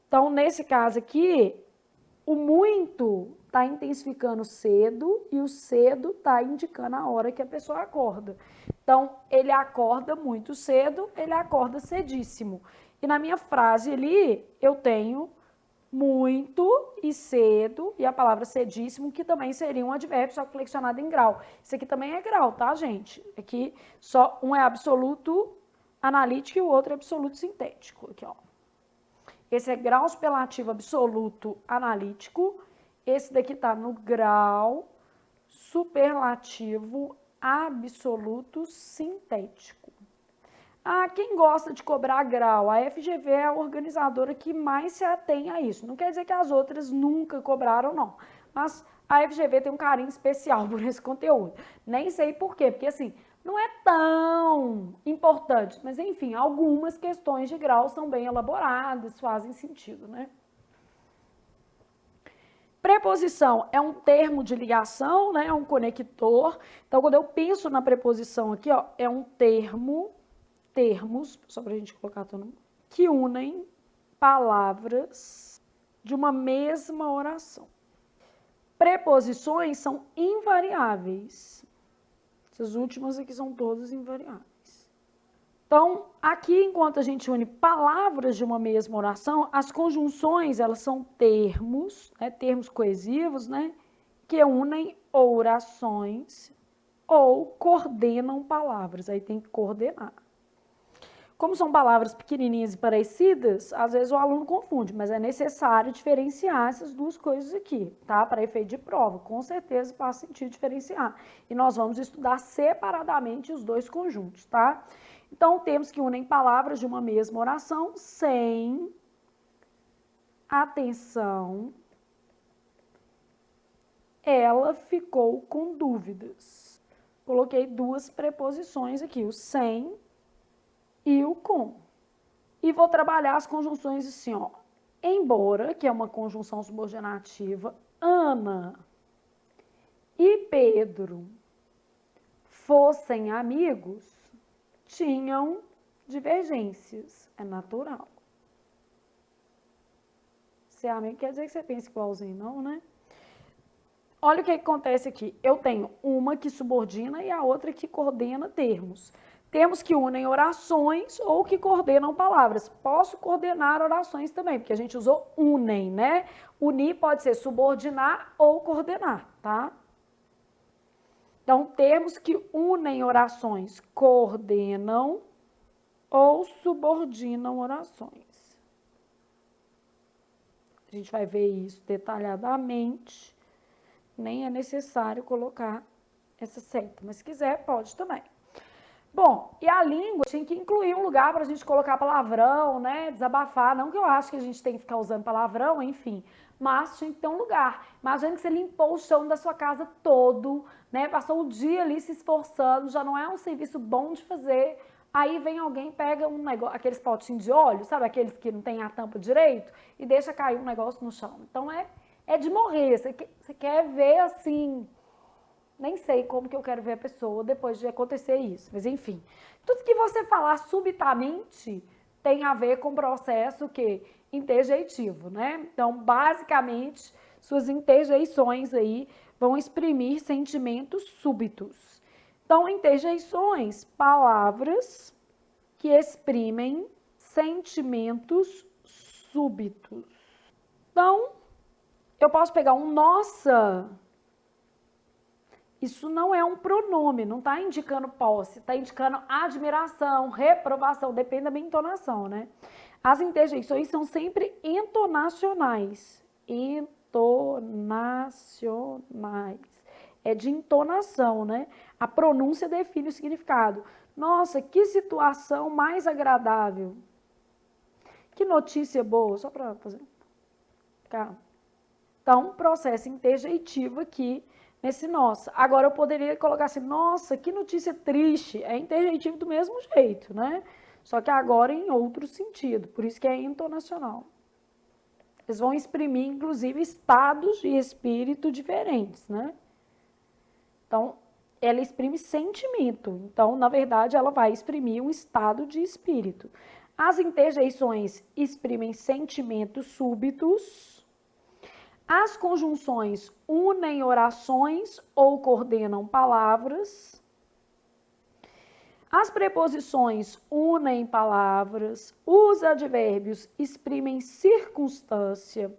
Então, nesse caso aqui, o muito está intensificando cedo e o cedo está indicando a hora que a pessoa acorda. Então, ele acorda muito cedo, ele acorda cedíssimo. E na minha frase ali, eu tenho muito e cedo, e a palavra cedíssimo, que também seria um advérbio, só que flexionado em grau. Isso aqui também é grau, tá, gente? Aqui só um é absoluto analítico e o outro é absoluto sintético. Aqui, ó. Esse é grau superlativo absoluto analítico. Esse daqui tá no grau superlativo absoluto sintético. Quem gosta de cobrar grau? A FGV é a organizadora que mais se atém a isso. Não quer dizer que as outras nunca cobraram, não. Mas a FGV tem um carinho especial por esse conteúdo. Nem sei por quê, porque assim, não é tão importante. Mas enfim, algumas questões de grau são bem elaboradas, fazem sentido, né? Preposição é um termo de ligação, né? É um conector. Então, quando eu penso na preposição aqui, ó, é um termos, só para a gente colocar todo mundo, que unem palavras de uma mesma oração. Preposições são invariáveis. Essas últimas aqui são todas invariáveis. Então, aqui, enquanto a gente une palavras de uma mesma oração, as conjunções, elas são termos, né, termos coesivos, né, que unem orações ou coordenam palavras. Aí tem que coordenar. Como são palavras pequenininhas e parecidas, às vezes o aluno confunde, mas é necessário diferenciar essas duas coisas aqui, tá? Para efeito de prova, com certeza faz sentido diferenciar. E nós vamos estudar separadamente os dois conjuntos, tá? Então, temos que unem palavras de uma mesma oração sem atenção. Ela ficou com dúvidas. Coloquei duas preposições aqui, o sem e o com. E vou trabalhar as conjunções assim, ó. Embora, que é uma conjunção subordinativa, Ana e Pedro fossem amigos, tinham divergências. É natural. Ser amigo quer dizer que você pensa igualzinho, não, né? Olha o que acontece aqui. Eu tenho uma que subordina e a outra que coordena termos. Termos que unem orações ou que coordenam palavras. Posso coordenar orações também, porque a gente usou unem, né? Unir pode ser subordinar ou coordenar, tá? Então, termos que unem orações coordenam ou subordinam orações. A gente vai ver isso detalhadamente. Nem é necessário colocar essa seta, mas se quiser, pode também. Bom, e a língua tinha que incluir um lugar para a gente colocar palavrão, né? Desabafar. Não que eu acho que a gente tem que ficar usando palavrão, enfim. Mas tinha que ter um lugar. Imagina que você limpou o chão da sua casa todo, né? Passou o dia ali se esforçando, já não é um serviço bom de fazer. Aí vem alguém, pega um negócio, aqueles potinhos de óleo, sabe? Aqueles que não tem a tampa direito, e deixa cair um negócio no chão. Então é de morrer. Você quer ver assim. Nem sei como que eu quero ver a pessoa depois de acontecer isso, mas enfim. Tudo que você falar subitamente tem a ver com o processo que interjeitivo, né? Então, basicamente, suas interjeições aí vão exprimir sentimentos súbitos. Então, interjeições, palavras que exprimem sentimentos súbitos. Então, eu posso pegar um nossa. Isso não é um pronome, não está indicando posse, está indicando admiração, reprovação, depende da minha entonação, né? As interjeições são sempre entonacionais. Entonacionais. É de entonação, né? A pronúncia define o significado. Nossa, que situação mais agradável. Que notícia boa, só para fazer. Calma. Então, processo interjeitivo aqui nesse nossa. Agora eu poderia colocar assim, nossa, que notícia triste. É interjetivo do mesmo jeito, né? Só que agora em outro sentido. Por isso que é entonacional. Eles vão exprimir, inclusive, estados de espírito diferentes, né? Então, ela exprime sentimento. Então, na verdade, ela vai exprimir um estado de espírito. As interjeições exprimem sentimentos súbitos. As conjunções unem orações ou coordenam palavras. As preposições unem palavras. Os advérbios exprimem circunstância.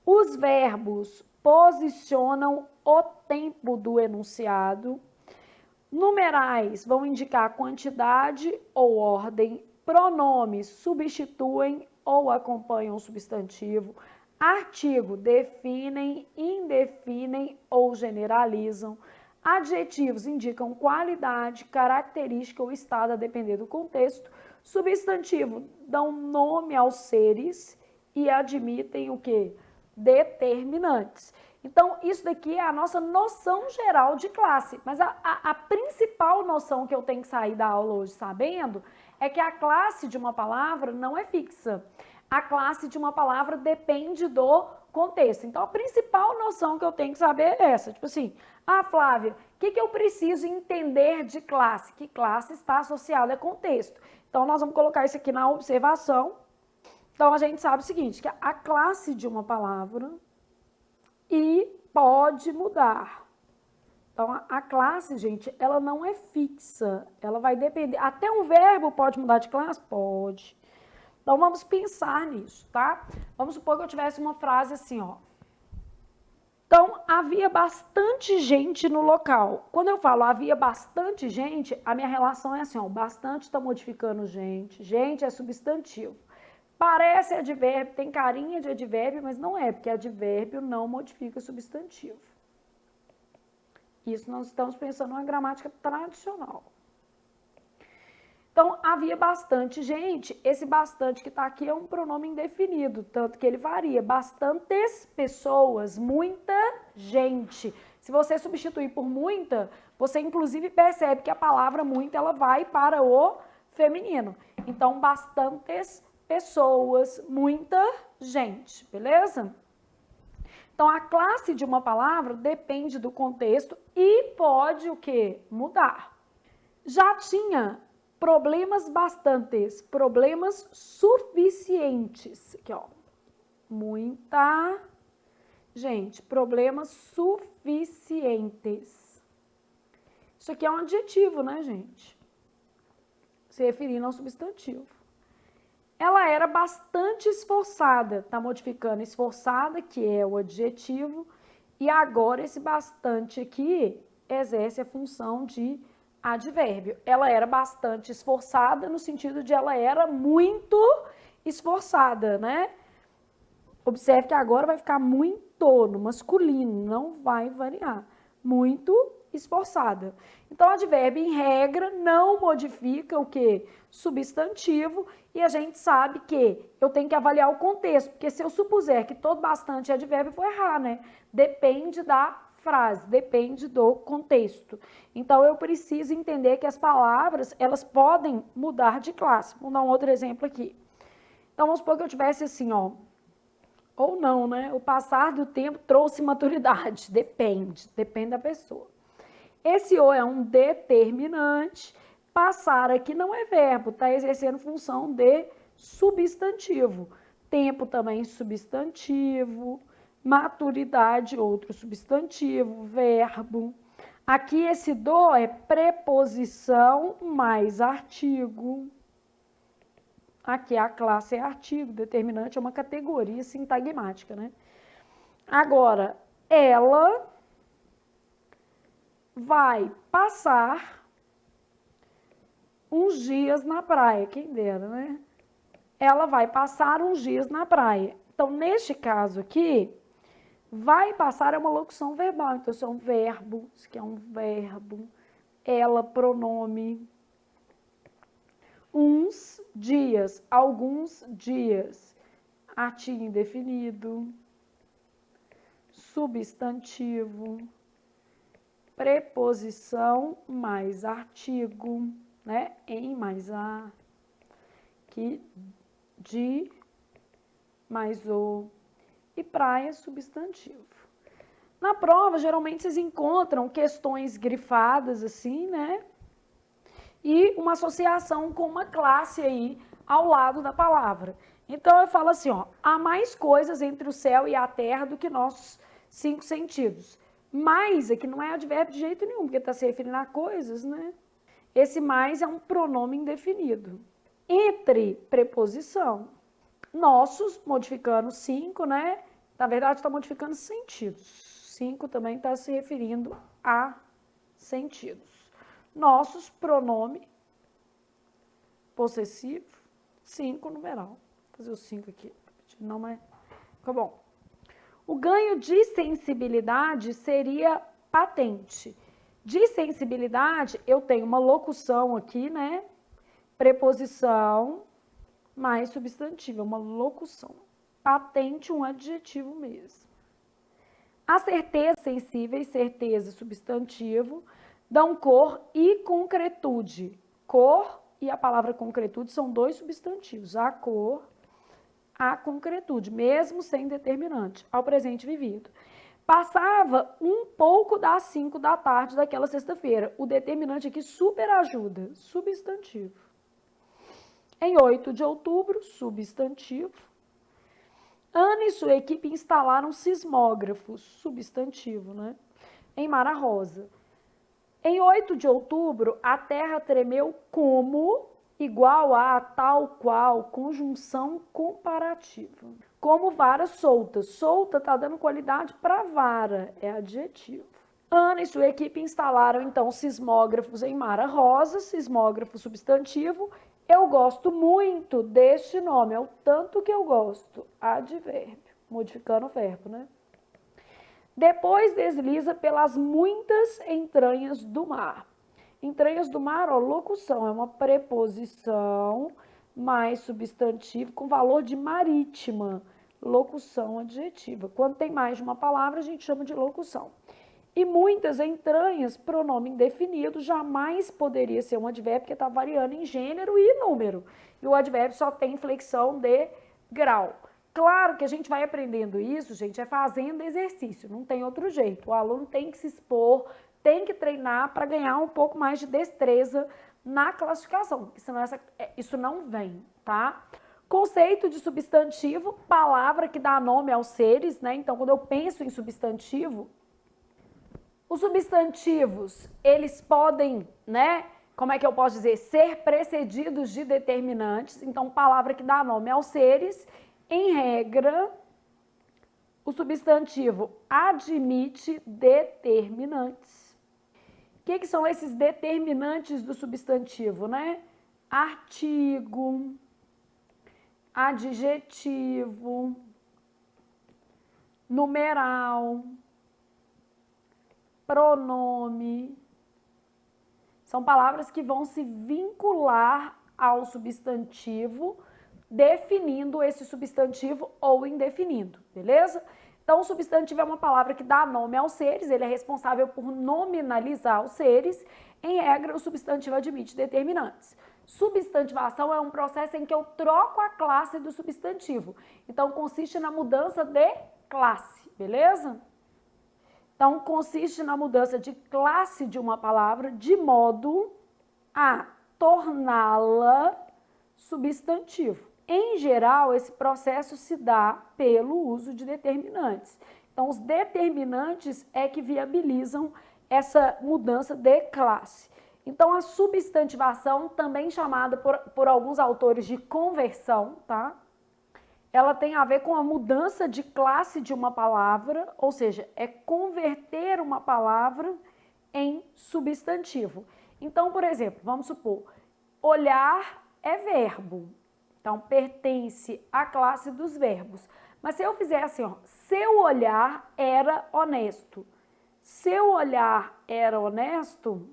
Os verbos posicionam o tempo do enunciado. Numerais vão indicar quantidade ou ordem. Pronomes substituem ou acompanham o substantivo. Artigo, definem, indefinem ou generalizam. Adjetivos indicam qualidade, característica ou estado a depender do contexto. Substantivo, dão nome aos seres e admitem o quê? Determinantes. Então, isso daqui é a nossa noção geral de classe. Mas a principal noção que eu tenho que sair da aula hoje sabendo é que a classe de uma palavra não é fixa. A classe de uma palavra depende do contexto. Então, a principal noção que eu tenho que saber é essa. Tipo assim, Flávia, o que eu preciso entender de classe? Que classe está associada a contexto. Então, nós vamos colocar isso aqui na observação. Então, a gente sabe o seguinte, que a classe de uma palavra pode mudar. Então, a classe, gente, ela não é fixa. Ela vai depender. Até um verbo pode mudar de classe? Pode. Então, vamos pensar nisso, tá? Vamos supor que eu tivesse uma frase assim, ó. Então, havia bastante gente no local. Quando eu falo havia bastante gente, a minha relação é assim, ó. Bastante está modificando gente. Gente é substantivo. Parece advérbio, tem carinha de advérbio, mas não é, porque advérbio não modifica substantivo. Isso nós estamos pensando numa gramática tradicional. Então, havia bastante gente. Esse bastante que está aqui é um pronome indefinido, tanto que ele varia. Bastantes pessoas, muita gente. Se você substituir por muita, você inclusive percebe que a palavra muita ela vai para o feminino. Então, bastantes pessoas, muita gente, beleza? Então, a classe de uma palavra depende do contexto e pode o quê? Mudar. Já tinha problemas bastantes, problemas suficientes. Aqui, ó. Muita gente, problemas suficientes. Isso aqui é um adjetivo, né, gente? Se referindo ao substantivo. Ela era bastante esforçada, tá modificando esforçada, que é o adjetivo, e agora esse bastante aqui exerce a função de advérbio. Ela era bastante esforçada no sentido de ela era muito esforçada, né? Observe que agora vai ficar muito no masculino, não vai variar. Muito esforçada. Então, advérbio, em regra, não modifica o quê? Substantivo, e a gente sabe que eu tenho que avaliar o contexto, porque se eu supuser que todo bastante é advérbio, eu vou errar, né? Depende da frase, depende do contexto. Então, eu preciso entender que as palavras, elas podem mudar de classe. Vamos dar um outro exemplo aqui. Então, vamos supor que eu tivesse assim, ó, ou não, né? O passar do tempo trouxe maturidade, depende da pessoa. Esse o é um determinante, passar aqui não é verbo, está exercendo função de substantivo. Tempo também substantivo, maturidade outro substantivo, verbo. Aqui esse do é preposição mais artigo. Aqui a classe é artigo, determinante é uma categoria sintagmática, né? Agora, ela vai passar uns dias na praia, quem dera, né? Ela vai passar uns dias na praia. Então, neste caso aqui, vai passar é uma locução verbal. Então, isso é um verbo, isso aqui é um verbo. Ela, pronome. Uns dias, alguns dias. Artigo indefinido. Substantivo. Preposição mais artigo, né? Em mais a. Que de mais o. E praia, substantivo. Na prova, geralmente, vocês encontram questões grifadas, assim, né? E uma associação com uma classe aí ao lado da palavra. Então, eu falo assim, ó, há mais coisas entre o céu e a terra do que nossos 5 sentidos. Mais aqui não é advérbio de jeito nenhum, porque está se referindo a coisas, né? Esse mais é um pronome indefinido. Entre preposição. Nossos, modificando 5, né? Na verdade, está modificando sentidos. 5 também está se referindo a sentidos. Nossos, pronome possessivo, 5, numeral. Vou fazer o 5 aqui. Não, mas ficou bom. O ganho de sensibilidade seria patente. De sensibilidade, eu tenho uma locução aqui, né? Preposição mais substantivo, uma locução. Patente, um adjetivo mesmo. A certeza sensível, certeza substantivo, dão cor e concretude. Cor e a palavra concretude são 2 substantivos. A cor, a concretude, mesmo sem determinante, ao presente vivido. Passava um pouco das 5 da tarde daquela sexta-feira. O determinante aqui super ajuda, substantivo. Em 8 de outubro, substantivo. Ana e sua equipe instalaram sismógrafos, substantivo, né? Em Mara Rosa. Em 8 de outubro, a terra tremeu como, igual a, tal qual, conjunção comparativa. Como vara solta. Solta está dando qualidade para vara, é adjetivo. Ana e sua equipe instalaram, então, sismógrafos em Mara Rosa, sismógrafo substantivo. Eu gosto muito deste nome, é o tanto que eu gosto, advérbio, modificando o verbo, né? Depois desliza pelas muitas entranhas do mar. Entranhas do mar, ó, locução, é uma preposição mais substantivo com valor de marítima. Locução adjetiva. Quando tem mais de uma palavra, a gente chama de locução. E muitas entranhas, pronome indefinido, jamais poderia ser um advérbio, porque está variando em gênero e número. E o advérbio só tem inflexão de grau. Claro que a gente vai aprendendo isso, gente, é fazendo exercício, não tem outro jeito. O aluno tem que se expor, tem que treinar para ganhar um pouco mais de destreza na classificação, porque senão isso não vem, tá? Conceito de substantivo, palavra que dá nome aos seres, né? Então, quando eu penso em substantivo, os substantivos, eles podem, né? Como é que eu posso dizer? Ser precedidos de determinantes. Então, palavra que dá nome aos seres. Em regra, o substantivo admite determinantes. O que são esses determinantes do substantivo, né? Artigo, adjetivo, numeral, pronome. São palavras que vão se vincular ao substantivo, definindo esse substantivo ou indefinindo, beleza? Então, o substantivo é uma palavra que dá nome aos seres, ele é responsável por nominalizar os seres. Em regra, o substantivo admite determinantes. Substantivação é um processo em que eu troco a classe do substantivo. Então, consiste na mudança de classe, beleza? Então, consiste na mudança de classe de uma palavra de modo a torná-la substantivo. Em geral, esse processo se dá pelo uso de determinantes. Então, os determinantes é que viabilizam essa mudança de classe. Então, a substantivação, também chamada por alguns autores de conversão, tá? Ela tem a ver com a mudança de classe de uma palavra, ou seja, é converter uma palavra em substantivo. Então, por exemplo, vamos supor, olhar é verbo, então pertence à classe dos verbos. Mas se eu fizer assim, ó, seu olhar era honesto. Seu olhar era honesto,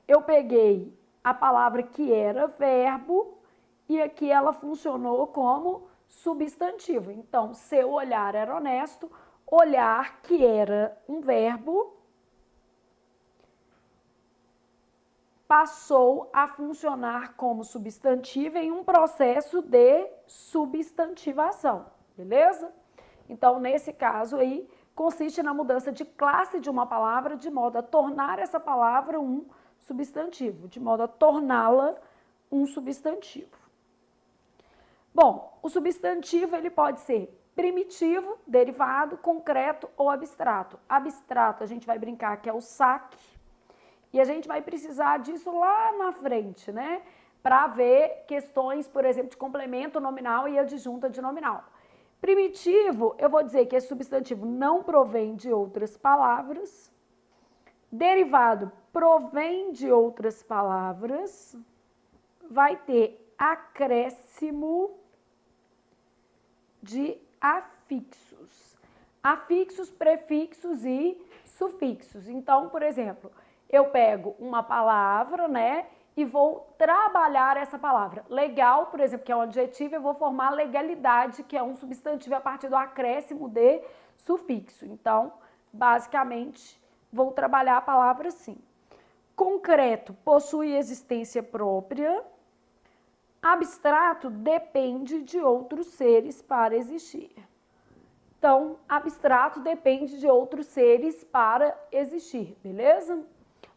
eu peguei a palavra que era verbo e aqui ela funcionou como substantivo. Então, seu olhar era honesto, olhar, que era um verbo, passou a funcionar como substantivo em um processo de substantivação, beleza? Então, nesse caso aí, consiste na mudança de classe de uma palavra de modo a tornar essa palavra um substantivo, de modo a torná-la um substantivo. Bom, o substantivo ele pode ser primitivo, derivado, concreto ou abstrato. Abstrato a gente vai brincar que é o saque e a gente vai precisar disso lá na frente, né? Para ver questões, por exemplo, de complemento nominal e adjunta de nominal. Primitivo, eu vou dizer que esse substantivo não provém de outras palavras. Derivado provém de outras palavras. Vai ter acréscimo de afixos. Afixos, prefixos e sufixos. Então, por exemplo, eu pego uma palavra, né, e vou trabalhar essa palavra. Legal, por exemplo, que é um adjetivo, eu vou formar legalidade, que é um substantivo a partir do acréscimo de sufixo. Então, basicamente, vou trabalhar a palavra assim. Concreto possui existência própria. Abstrato depende de outros seres para existir. Então, abstrato depende de outros seres para existir, beleza?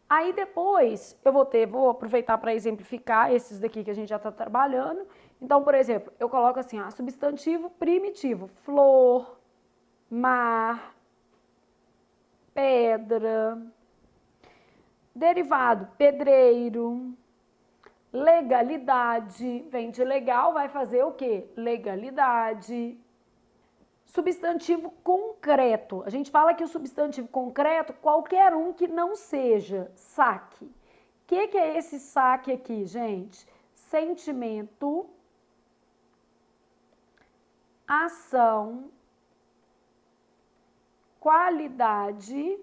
Aí depois eu vou aproveitar para exemplificar esses daqui que a gente já está trabalhando. Então, por exemplo, eu coloco assim, ó, substantivo primitivo, flor, mar, pedra, derivado, pedreiro, legalidade, vem de legal, vai fazer o quê? Legalidade. Substantivo concreto. A gente fala que o substantivo concreto, qualquer um que não seja saque. O que é esse saque aqui, gente? Sentimento, ação, qualidade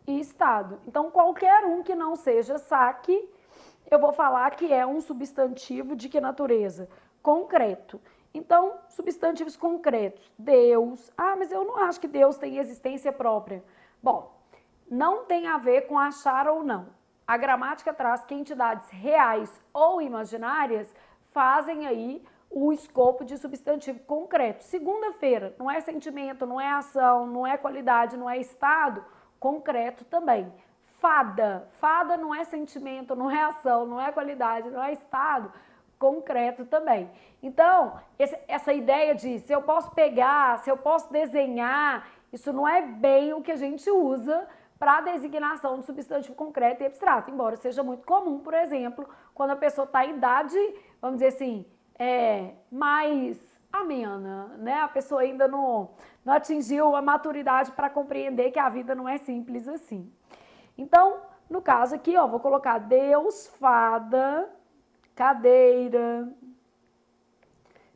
e estado. Então, qualquer um que não seja saque, eu vou falar que é um substantivo de que natureza? Concreto. Então, substantivos concretos. Deus. Ah, mas eu não acho que Deus tem existência própria. Bom, não tem a ver com achar ou não. A gramática traz que entidades reais ou imaginárias fazem aí o escopo de substantivo concreto. Segunda-feira, não é sentimento, não é ação, não é qualidade, não é estado, concreto também. Fada. Fada não é sentimento, não é ação, não é qualidade, não é estado, concreto também. Então, essa ideia de se eu posso pegar, se eu posso desenhar, isso não é bem o que a gente usa para a designação de substantivo concreto e abstrato, embora seja muito comum, por exemplo, quando a pessoa está em idade, vamos dizer assim, mais amena, né? A pessoa ainda não atingiu a maturidade para compreender que a vida não é simples assim. Então, no caso aqui, ó, vou colocar Deus, fada, cadeira,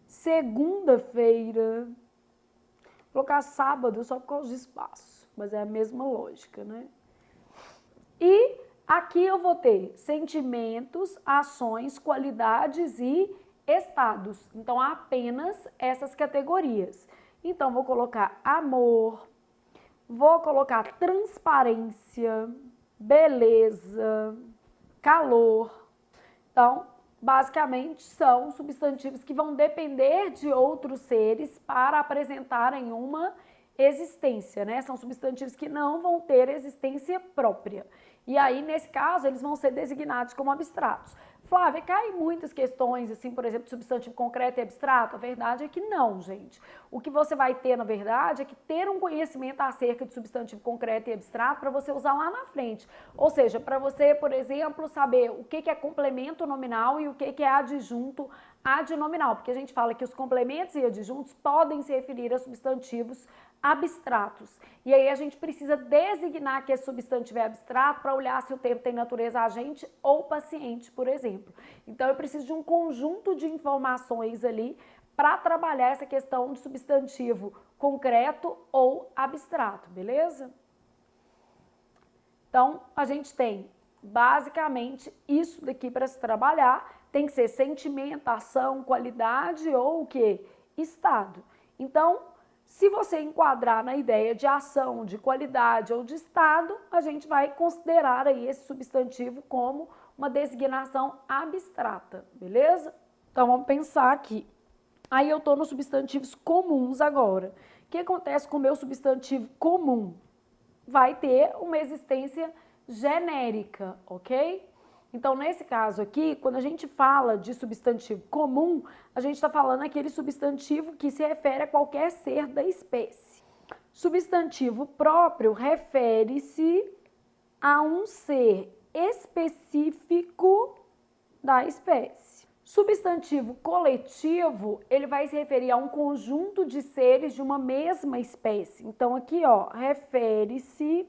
segunda-feira, vou colocar sábado só por causa de espaço. mas é a mesma lógica, né? E aqui eu vou ter sentimentos, ações, qualidades e estados. Então, apenas essas categorias. Então, vou colocar amor, vou colocar transparência, beleza, calor. Então, basicamente, são substantivos que vão depender de outros seres para apresentarem uma existência, né? São substantivos que não vão ter existência própria. E aí, nesse caso, eles vão ser designados como abstratos. Flávia, cai muitas questões, assim, por exemplo, substantivo concreto e abstrato? A verdade é que não, gente. O que você vai ter, na verdade, é que ter um conhecimento acerca de substantivo concreto e abstrato para você usar lá na frente. Ou seja, para você, por exemplo, saber o que é complemento nominal e o que é adjunto adnominal. Porque a gente fala que os complementos e adjuntos podem se referir a substantivos abstratos. E aí a gente precisa designar que esse substantivo é abstrato para olhar se o termo tem natureza agente ou paciente, por exemplo. Então eu preciso de um conjunto de informações ali para trabalhar essa questão de substantivo concreto ou abstrato, beleza? Então a gente tem basicamente isso daqui para se trabalhar. Tem que ser sentimento, ação, qualidade ou o quê? Estado. Então, se você enquadrar na ideia de ação, de qualidade ou de estado, a gente vai considerar aí esse substantivo como uma designação abstrata, beleza? Então vamos pensar aqui. Aí eu estou nos substantivos comuns agora. O que acontece com o meu substantivo comum? Vai ter uma existência genérica, ok? Então, nesse caso aqui, quando a gente fala de substantivo comum, a gente está falando aquele substantivo que se refere a qualquer ser da espécie. Substantivo próprio refere-se a um ser específico da espécie. Substantivo coletivo, ele vai se referir a um conjunto de seres de uma mesma espécie. Então, aqui, ó, refere-se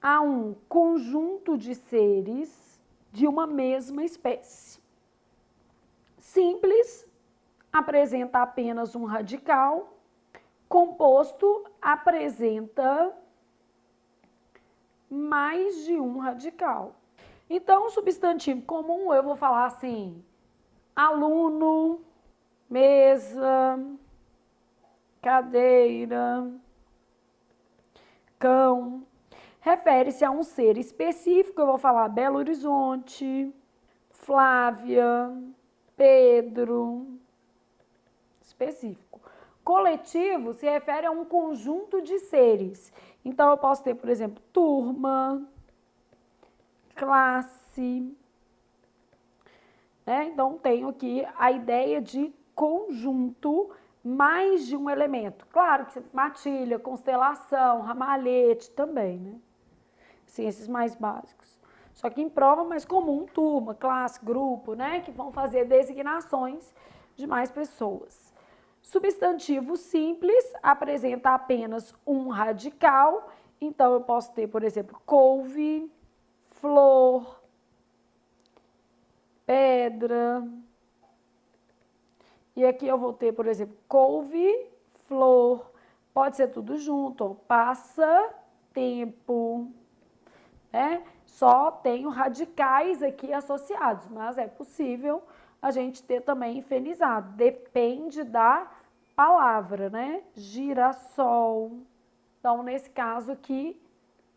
a um conjunto de seres de uma mesma espécie. Simples apresenta apenas um radical, composto apresenta mais de um radical. Então, o substantivo comum, eu vou falar assim, aluno, mesa, cadeira, cão. Refere-se a um ser específico, eu vou falar Belo Horizonte, Flávia, Pedro, específico. Coletivo se refere a um conjunto de seres. Então, eu posso ter, por exemplo, turma, classe, né? Então, tenho aqui a ideia de conjunto, mais de um elemento. Claro que matilha, constelação, ramalhete também, né? Ciências mais básicos. Só que em prova mais comum, turma, classe, grupo, né? Que vão fazer designações de mais pessoas. Substantivo simples apresenta apenas um radical. Então, eu posso ter, por exemplo, couve, flor, pedra. E aqui eu vou ter, por exemplo, couve, flor. Pode ser tudo junto, ó. Passa, tempo. Só tenho radicais aqui associados, mas é possível a gente ter também infenizado, depende da palavra, né? Girassol. Então, nesse caso aqui,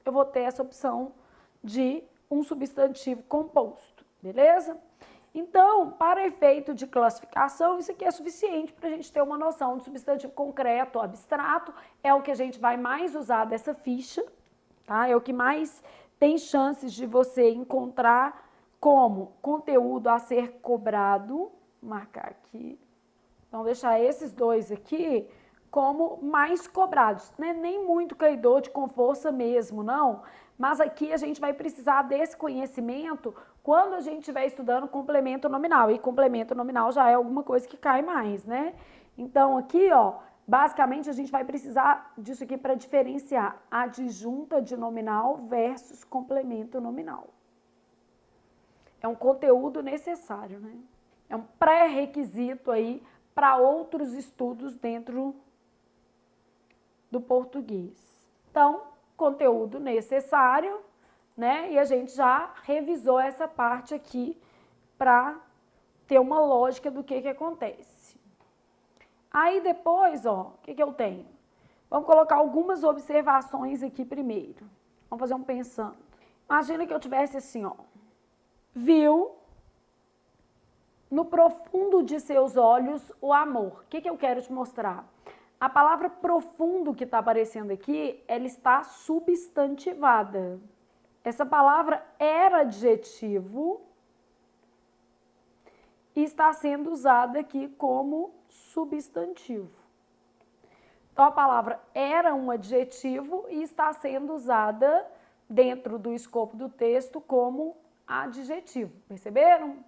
eu vou ter essa opção de um substantivo composto, beleza? Então, para efeito de classificação, isso aqui é suficiente para a gente ter uma noção de substantivo concreto ou abstrato, é o que a gente vai mais usar dessa ficha, tá? É o que mais tem chances de você encontrar como conteúdo a ser cobrado, vou marcar aqui, então deixar esses dois aqui como mais cobrados, né? Nem muito caidor com força mesmo, não, mas aqui a gente vai precisar desse conhecimento quando a gente estiver estudando complemento nominal, e complemento nominal já é alguma coisa que cai mais, né? Então aqui, ó, basicamente, a gente vai precisar disso aqui para diferenciar adjunta de nominal versus complemento nominal. É um conteúdo necessário, né? É um pré-requisito aí para outros estudos dentro do português. Então, conteúdo necessário, né? E a gente já revisou essa parte aqui para ter uma lógica do que acontece. Aí depois, ó, o que eu tenho? Vamos colocar algumas observações aqui primeiro. Vamos fazer um pensando. Imagina que eu tivesse assim, ó. Viu no profundo de seus olhos o amor. O que eu quero te mostrar? A palavra profundo que está aparecendo aqui, ela está substantivada. Essa palavra era adjetivo e está sendo usada aqui como substantivo. Então, a palavra era um adjetivo e está sendo usada dentro do escopo do texto como adjetivo. Perceberam?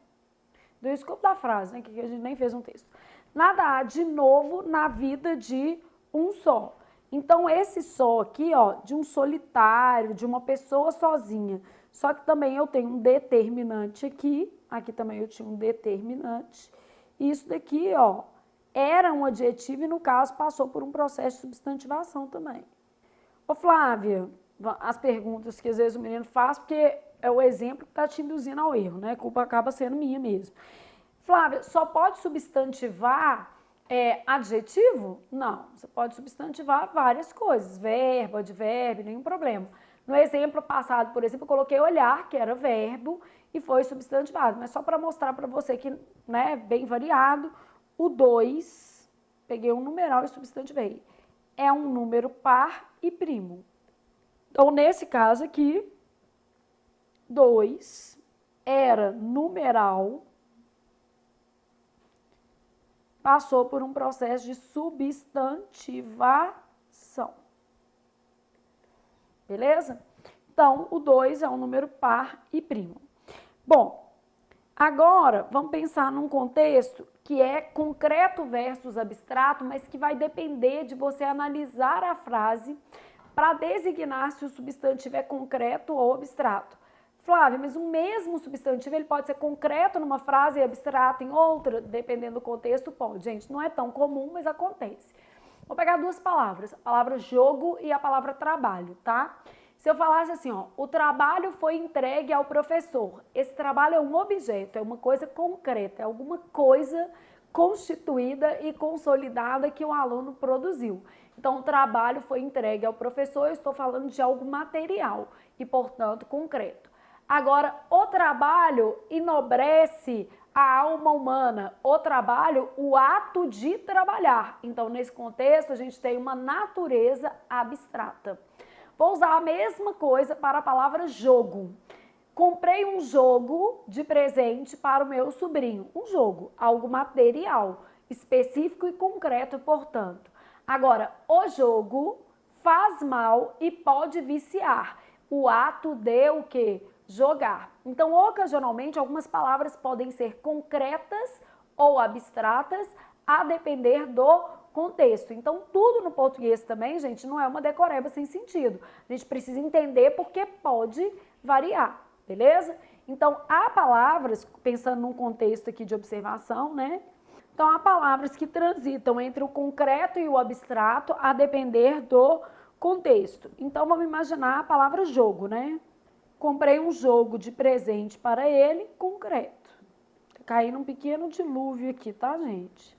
Do escopo da frase, né, que a gente nem fez um texto. Nada há de novo na vida de um só. Então, esse só aqui, ó, de um solitário, de uma pessoa sozinha. Só que também eu tenho um determinante aqui também eu tinha um determinante. E isso daqui, ó, era um adjetivo e, no caso, passou por um processo de substantivação também. Ô, Flávia, as perguntas que às vezes o menino faz, porque é o exemplo que está te induzindo ao erro, né? A culpa acaba sendo minha mesmo. Flávia, só pode substantivar adjetivo? Não, você pode substantivar várias coisas, verbo, advérbio, nenhum problema. No exemplo passado, por exemplo, eu coloquei olhar, que era verbo, e foi substantivado, mas só para mostrar para você que, né, bem variado, o 2, peguei um numeral e substantivei, é um número par e primo. Então, nesse caso aqui, 2 era numeral, passou por um processo de substantivação. Beleza? Então, o 2 é um número par e primo. Bom, agora vamos pensar num contexto que é concreto versus abstrato, mas que vai depender de você analisar a frase para designar se o substantivo é concreto ou abstrato. Flávia, mas o mesmo substantivo ele pode ser concreto numa frase e abstrato em outra, dependendo do contexto, pode. Gente, não é tão comum, mas acontece. Vou pegar duas palavras, a palavra jogo e a palavra trabalho, tá? Se eu falasse assim, ó, o trabalho foi entregue ao professor. Esse trabalho é um objeto, é uma coisa concreta, é alguma coisa constituída e consolidada que o aluno produziu. Então, o trabalho foi entregue ao professor, eu estou falando de algo material e, portanto, concreto. Agora, o trabalho enobrece a alma humana, o trabalho, o ato de trabalhar. Então, nesse contexto, a gente tem uma natureza abstrata. Vou usar a mesma coisa para a palavra jogo. Comprei um jogo de presente para o meu sobrinho. Um jogo, algo material, específico e concreto, portanto. Agora, o jogo faz mal e pode viciar. O ato de o quê? Jogar. Então, ocasionalmente, algumas palavras podem ser concretas ou abstratas, a depender do contexto. Então, tudo no português também, gente, não é uma decoreba sem sentido. A gente precisa entender porque pode variar, beleza? Então, há palavras, pensando num contexto aqui de observação, né? Então, há palavras que transitam entre o concreto e o abstrato, a depender do contexto. Então, vamos imaginar a palavra jogo, né? Comprei um jogo de presente para ele, concreto. Tá caindo um pequeno dilúvio aqui, tá, gente?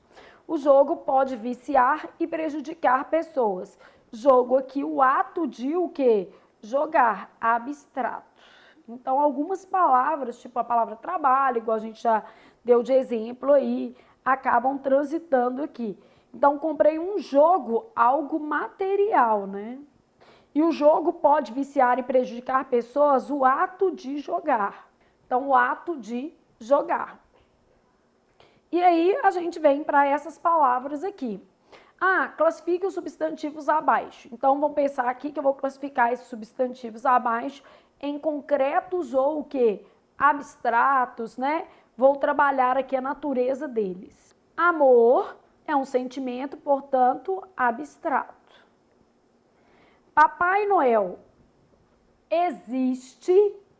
O jogo pode viciar e prejudicar pessoas. Jogo aqui, o ato de o quê? Jogar, abstrato. Então, algumas palavras, tipo a palavra trabalho, igual a gente já deu de exemplo aí, acabam transitando aqui. Então, comprei um jogo, algo material, né? E o jogo pode viciar e prejudicar pessoas, o ato de jogar. Então, o ato de jogar. E aí, a gente vem para essas palavras aqui. Ah, classifique os substantivos abaixo. Então, vamos pensar aqui que eu vou classificar esses substantivos abaixo em concretos ou o quê? Abstratos, né? Vou trabalhar aqui a natureza deles. Amor é um sentimento, portanto, abstrato. Papai Noel existe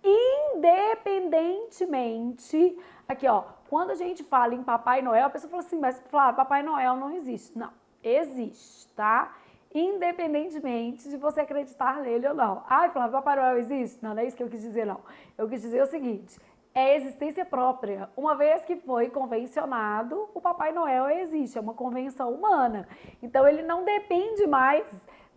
independentemente. Aqui, ó, quando a gente fala em Papai Noel, a pessoa fala assim, mas Flávia, Papai Noel não existe. Não, existe, tá? independentemente de você acreditar nele ou não. Ai, Flávia, Papai Noel existe? Não, não é isso que eu quis dizer, não. Eu quis dizer o seguinte, é existência própria. Uma vez que foi convencionado, o Papai Noel existe, é uma convenção humana. Então, ele não depende mais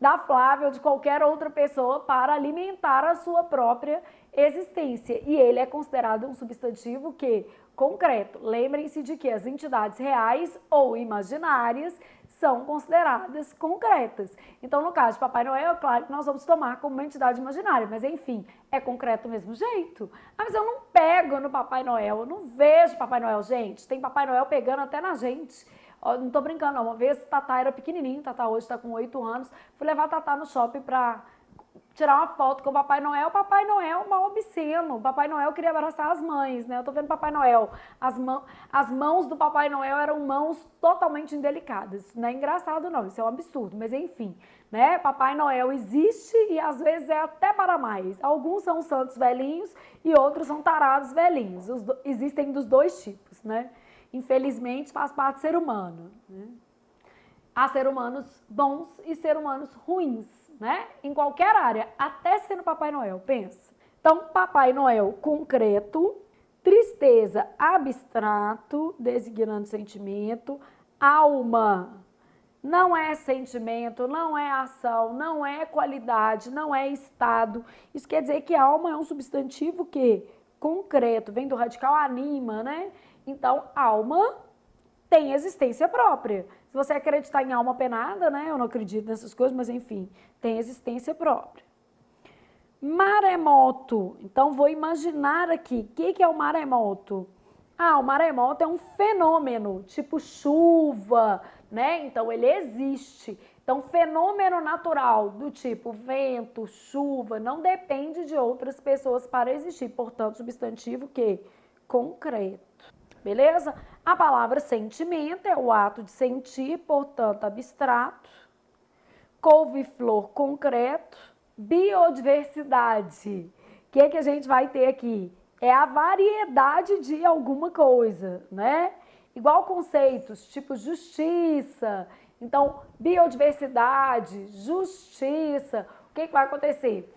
da Flávia ou de qualquer outra pessoa para alimentar a sua própria existência. E ele é considerado um substantivo que concreto. Lembrem-se de que as entidades reais ou imaginárias são consideradas concretas. Então, no caso de Papai Noel, é claro que nós vamos tomar como uma entidade imaginária, mas enfim, é concreto do mesmo jeito. Ah, mas eu não pego no Papai Noel, eu não vejo Papai Noel, gente. Tem Papai Noel pegando até na gente. Não tô brincando, não. Uma vez Tatá era pequenininho, Tatá hoje tá com 8 anos, fui levar Tatá no shopping pra tirar uma foto com o Papai Noel mal obsceno. O Papai Noel queria abraçar as mães, né? Eu tô vendo Papai Noel. As mãos do Papai Noel eram mãos totalmente indelicadas. Não é engraçado, não. Isso é um absurdo. Mas enfim, né? Papai Noel existe e às vezes é até para mais. Alguns são santos velhinhos e outros são tarados velhinhos. Existem dos dois tipos, né? Infelizmente faz parte do ser humano, né? Há seres humanos bons e seres humanos ruins, né? Em qualquer área, até sendo Papai Noel, pensa. Então, Papai Noel concreto, tristeza abstrato, designando sentimento, alma não é sentimento, não é ação, não é qualidade, não é estado. Isso quer dizer que alma é um substantivo que concreto, vem do radical anima, né? Então, alma tem existência própria. Se você acreditar em alma penada, né? Eu não acredito nessas coisas, mas enfim, tem existência própria. Maremoto. Então, vou imaginar aqui. O que é o maremoto? Ah, o maremoto é um fenômeno, tipo chuva, né? Então, ele existe. Então, fenômeno natural do tipo vento, chuva, não depende de outras pessoas para existir. Portanto, substantivo que? Concreto. Beleza? A palavra sentimento é o ato de sentir, portanto, abstrato. Couve-flor, concreto. Biodiversidade. O que a gente vai ter aqui? É a variedade de alguma coisa, né? Igual conceitos, tipo justiça. Então, biodiversidade, justiça. O que vai acontecer?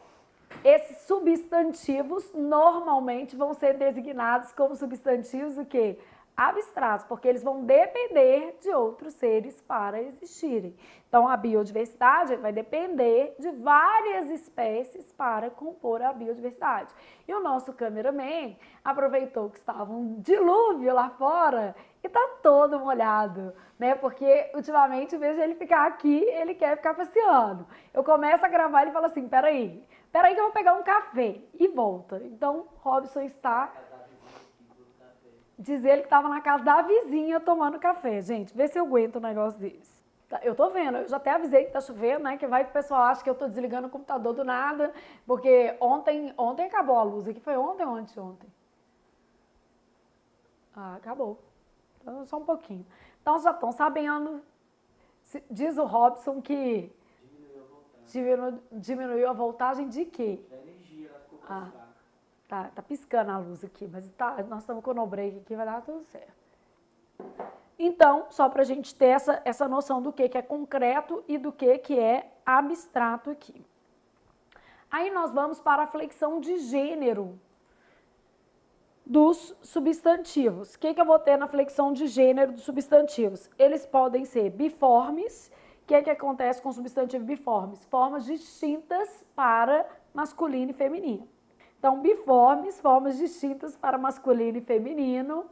Esses substantivos normalmente vão ser designados como substantivos o quê? Abstratos, porque eles vão depender de outros seres para existirem. Então, a biodiversidade vai depender de várias espécies para compor a biodiversidade. E o nosso cameraman aproveitou que estava um dilúvio lá fora e tá todo molhado, né? Porque ultimamente, em vez de ele ficar aqui, ele quer ficar passeando. Eu começo a gravar e ele fala assim, peraí que eu vou pegar um café e volta. Então, Robson está... Diz ele que estava na casa da vizinha tomando café. Gente, vê se eu aguento um negócio desse. Eu tô vendo, eu já até avisei que tá chovendo, né? Que vai que o pessoal acha que eu tô desligando o computador do nada, porque ontem acabou a luz aqui. Foi ontem ou anteontem? Ah, acabou. Então, só um pouquinho. Então, já estão sabendo, diz o Robson que diminuiu a voltagem de quê?
Da energia, ela ficou mais fraca.
Tá piscando a luz aqui, mas nós estamos com o no break aqui, vai dar tudo certo. Então, só para a gente ter essa noção do que é concreto e do que é abstrato aqui. Aí nós vamos para a flexão de gênero dos substantivos. O que eu vou ter na flexão de gênero dos substantivos? Eles podem ser biformes. O que acontece com substantivo biformes? Formas distintas para masculino e feminino. Então, biformes, formas distintas para masculino e feminino.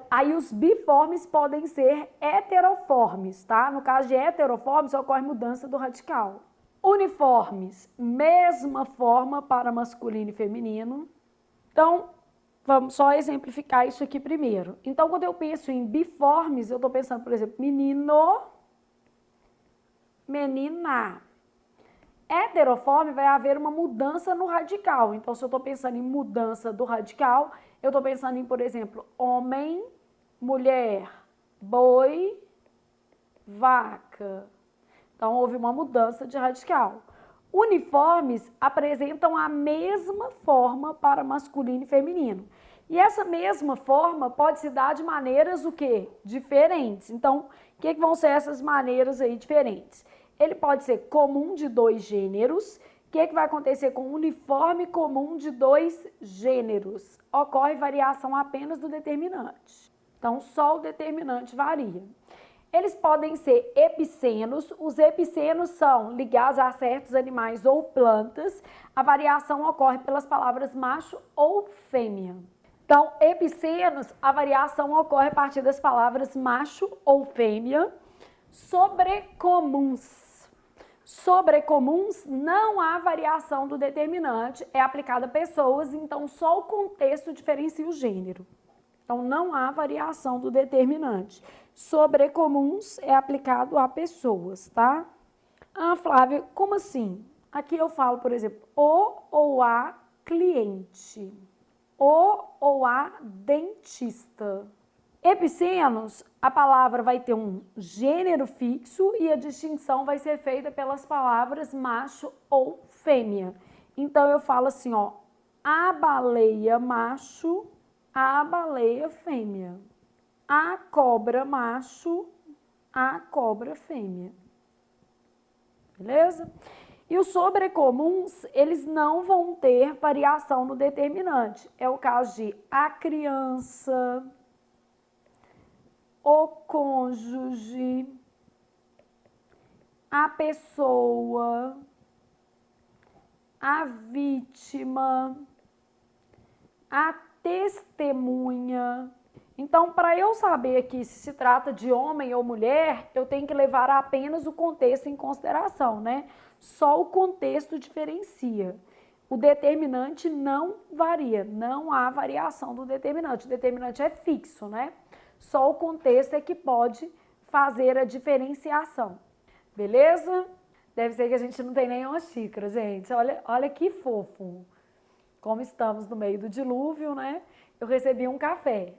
Aí os biformes podem ser heteroformes, tá? No caso de heteroformes, ocorre mudança do radical. Uniformes, mesma forma para masculino e feminino. Então, vamos só exemplificar isso aqui primeiro. Então, quando eu penso em biformes, eu estou pensando, por exemplo, menino, menina. Heteroforme vai haver uma mudança no radical. Então, se eu estou pensando em mudança do radical, eu estou pensando em, por exemplo, homem, mulher, boi, vaca. Então, houve uma mudança de radical. Uniformes apresentam a mesma forma para masculino e feminino. E essa mesma forma pode se dar de maneiras o quê? Diferentes. Então, o que vão ser essas maneiras aí diferentes? Ele pode ser comum de dois gêneros. O que vai acontecer com uniforme comum de dois gêneros? Ocorre variação apenas do determinante. Então, só o determinante varia. Eles podem ser epicenos. Os epicenos são ligados a certos animais ou plantas. A variação ocorre pelas palavras macho ou fêmea. Então, epicenos, a variação ocorre a partir das palavras macho ou fêmea. Sobrecomuns. Sobrecomuns, não há variação do determinante, é aplicado a pessoas, então só o contexto diferencia o gênero. Então, não há variação do determinante. Sobrecomuns é aplicado a pessoas, tá? Ah, Flávia, como assim? Aqui eu falo, por exemplo, o ou a cliente, o ou a dentista. Epicenos, a palavra vai ter um gênero fixo e a distinção vai ser feita pelas palavras macho ou fêmea. Então, eu falo assim, ó, a baleia macho, a baleia fêmea. A cobra macho, a cobra fêmea. Beleza? E os sobrecomuns, eles não vão ter variação no determinante. É o caso de a criança, o cônjuge, a pessoa, a vítima, a testemunha. Então, para eu saber aqui se trata de homem ou mulher, eu tenho que levar apenas o contexto em consideração, né? Só o contexto diferencia. O determinante não varia, não há variação do determinante. O determinante é fixo, né? Só o contexto é que pode fazer a diferenciação. Beleza? Deve ser que a gente não tem nenhuma xícara, gente. Olha que fofo. Como estamos no meio do dilúvio, né? Eu recebi um café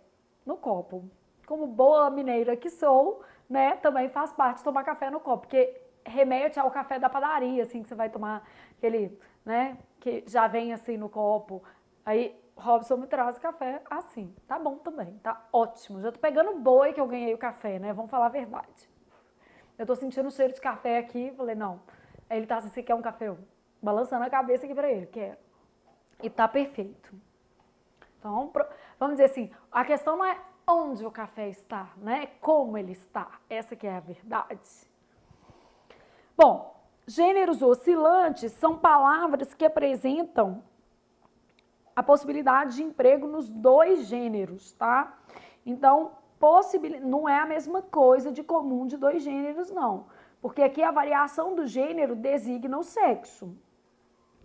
no copo. Como boa mineira que sou, né? Também faz parte de tomar café no copo, porque remete ao café da padaria, assim, que você vai tomar aquele, né? Que já vem assim no copo. Aí Robson me traz café assim. Tá bom também, tá ótimo. Já tô pegando boi que eu ganhei o café, né? Vamos falar a verdade. Eu tô sentindo o cheiro de café aqui, falei, não. Aí ele tá assim, você quer um café? Eu balançando a cabeça aqui pra ele, quero. E tá perfeito. Então, vamos dizer assim, a questão não é onde o café está, né? É como ele está. Essa que é a verdade. Bom, gêneros oscilantes são palavras que apresentam a possibilidade de emprego nos dois gêneros, tá? Então, não é a mesma coisa de comum de dois gêneros, não. Porque aqui a variação do gênero designa o sexo.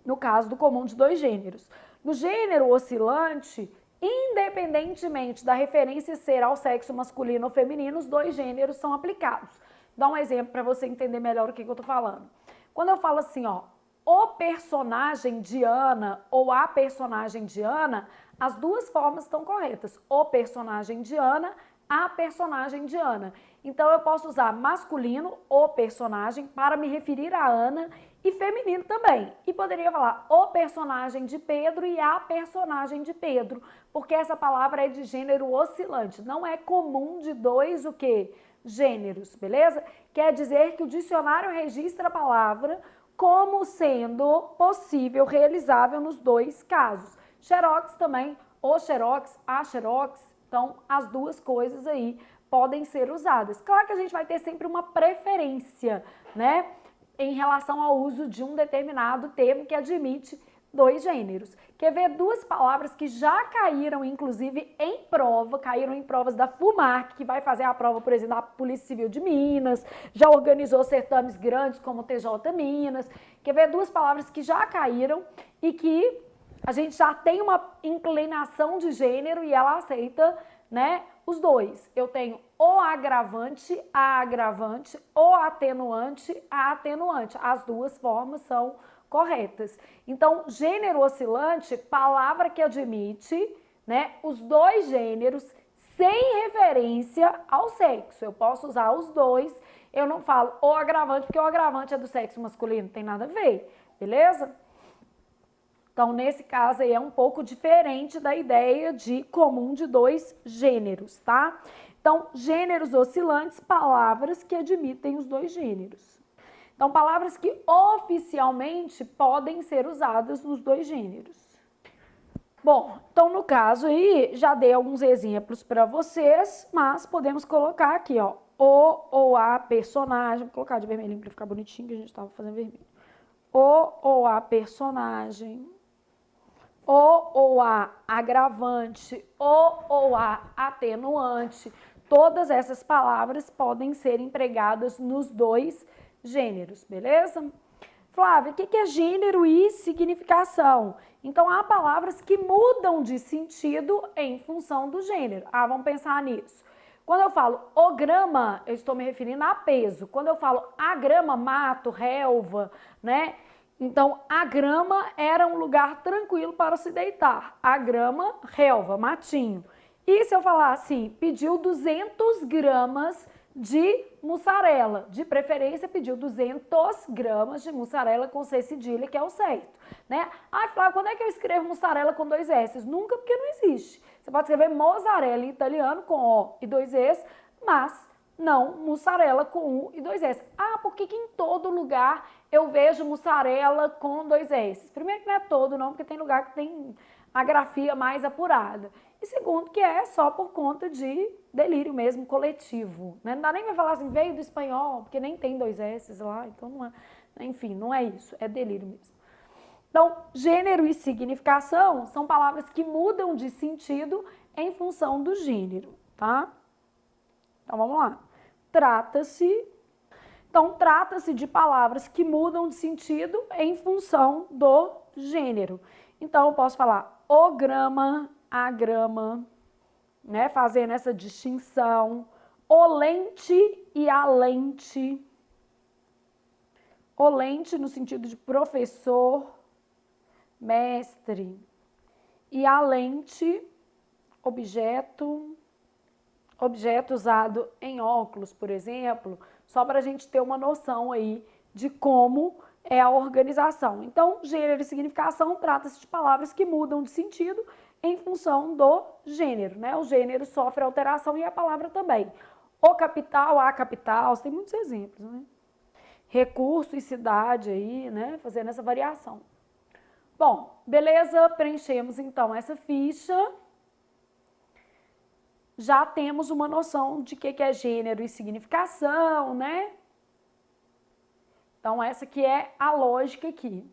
No caso do comum de dois gêneros. No gênero oscilante, independentemente da referência ser ao sexo masculino ou feminino, os dois gêneros são aplicados. Dá um exemplo para você entender melhor o que eu tô falando. Quando eu falo assim, ó, o personagem Diana ou a personagem Diana, as duas formas estão corretas. O personagem Diana, a personagem Diana. Então, eu posso usar masculino, o personagem, para me referir a Ana, e feminino também. E poderia falar o personagem de Pedro e a personagem de Pedro, porque essa palavra é de gênero oscilante. Não é comum de dois o quê? Gêneros, beleza? Quer dizer que o dicionário registra a palavra como sendo possível, realizável nos dois casos. Xerox também, o xerox, a xerox, então as duas coisas aí podem ser usadas. Claro que a gente vai ter sempre uma preferência, né, em relação ao uso de um determinado termo que admite dois gêneros. Quer ver duas palavras que já caíram, inclusive, em prova, caíram em provas da FUMARC, que vai fazer a prova, por exemplo, da Polícia Civil de Minas, já organizou certames grandes como o TJ Minas. Quer ver duas palavras que já caíram e que a gente já tem uma inclinação de gênero e ela aceita, né, os dois. Eu tenho o agravante, a agravante, o atenuante, a atenuante. As duas formas são corretas. Então, gênero oscilante, palavra que admite, né, os dois gêneros sem referência ao sexo. Eu posso usar os dois, eu não falo o agravante, porque o agravante é do sexo masculino, não tem nada a ver, beleza? Então, nesse caso aí é um pouco diferente da ideia de comum de dois gêneros, tá? Então, gêneros oscilantes, palavras que admitem os dois gêneros. Então, palavras que oficialmente podem ser usadas nos dois gêneros. Bom, então no caso aí, já dei alguns exemplos para vocês, mas podemos colocar aqui, ó, o ou a personagem, vou colocar de vermelhinho para ficar bonitinho, que a gente estava fazendo vermelho. O ou a personagem, o ou a agravante, o ou a atenuante, todas essas palavras podem ser empregadas nos dois gêneros, beleza? Flávia, o que é gênero e significação? Então, há palavras que mudam de sentido em função do gênero. Ah, vamos pensar nisso. Quando eu falo o grama, eu estou me referindo a peso. Quando eu falo a grama, mato, relva, né? Então, a grama era um lugar tranquilo para se deitar. A grama, relva, matinho. E se eu falar assim, pediu 200 gramas de mussarela, de preferência pediu 200 gramas de mussarela com C cedilha, que é o certo, né? Ah, Flávia, quando é que eu escrevo mussarela com 2 S? Nunca, porque não existe. Você pode escrever mozzarella em italiano com O e 2 S, mas não mussarela com U e 2 S. Ah, por que em todo lugar eu vejo mussarela com 2 S? Primeiro que não é todo, não, porque tem lugar que tem a grafia mais apurada. E segundo, que é só por conta de delírio mesmo coletivo, né? Não dá nem pra falar assim, veio do espanhol, porque nem tem 2 S lá, então não é, enfim, não é isso, é delírio mesmo. Então, gênero e significação são palavras que mudam de sentido em função do gênero, tá? Então, vamos lá. Trata-se de palavras que mudam de sentido em função do gênero. Então, eu posso falar o grama, a grama, né, fazendo essa distinção, o lente e a lente. O lente no sentido de professor, mestre, e a lente, objeto usado em óculos, por exemplo, só para a gente ter uma noção aí de como é a organização. Então, gênero e significação trata-se de palavras que mudam de sentido em função do gênero, né? O gênero sofre alteração e a palavra também. O capital, a capital, tem muitos exemplos, né? Recurso e cidade aí, né? Fazendo essa variação. Bom, beleza, preenchemos então essa ficha. Já temos uma noção de que é gênero e significação, né? Então, essa que é a lógica aqui.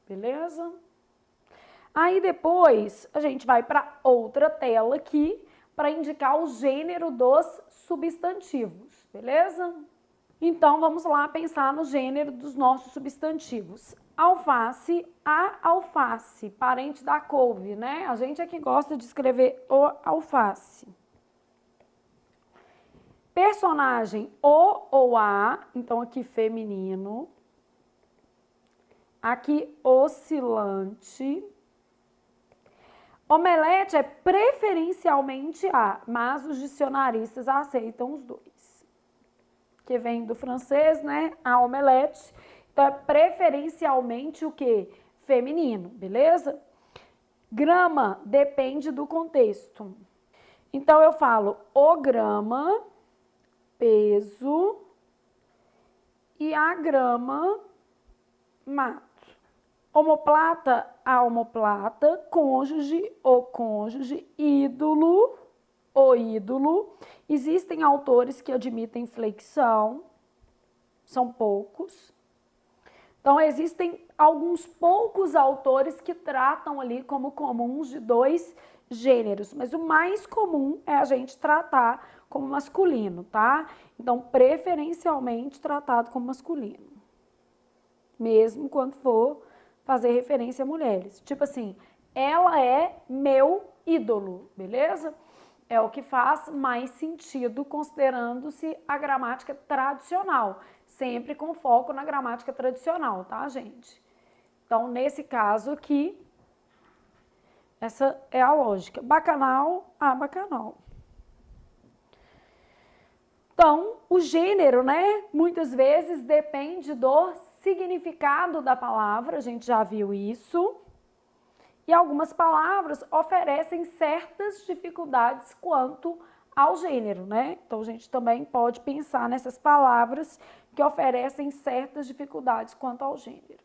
Beleza? Aí depois a gente vai para outra tela aqui para indicar o gênero dos substantivos, beleza? Então vamos lá pensar no gênero dos nossos substantivos. Alface, a alface, parente da couve, né? A gente é que gosta de escrever o alface. Personagem, o ou a, então aqui feminino. Aqui oscilante. Omelete é preferencialmente a, mas os dicionaristas aceitam os dois. Que vem do francês, né? A omelete. Então, é preferencialmente o quê? Feminino, beleza? Grama depende do contexto. Então, eu falo o grama, peso, e a grama, mato. Omoplata, a omoplata, cônjuge, o cônjuge, ídolo, o ídolo. Existem autores que admitem flexão, são poucos. Então, existem alguns poucos autores que tratam ali como comuns de dois gêneros, mas o mais comum é a gente tratar como masculino, tá? Então, preferencialmente tratado como masculino, mesmo quando for fazer referência a mulheres. Tipo assim, ela é meu ídolo, beleza? É o que faz mais sentido considerando-se a gramática tradicional, sempre com foco na gramática tradicional, tá, gente? Então, nesse caso aqui, essa é a lógica. Bacanal, a bacanal. Então, o gênero, né, muitas vezes depende do significado da palavra, a gente já viu isso. E algumas palavras oferecem certas dificuldades quanto ao gênero, né? Então, a gente também pode pensar nessas palavras que oferecem certas dificuldades quanto ao gênero.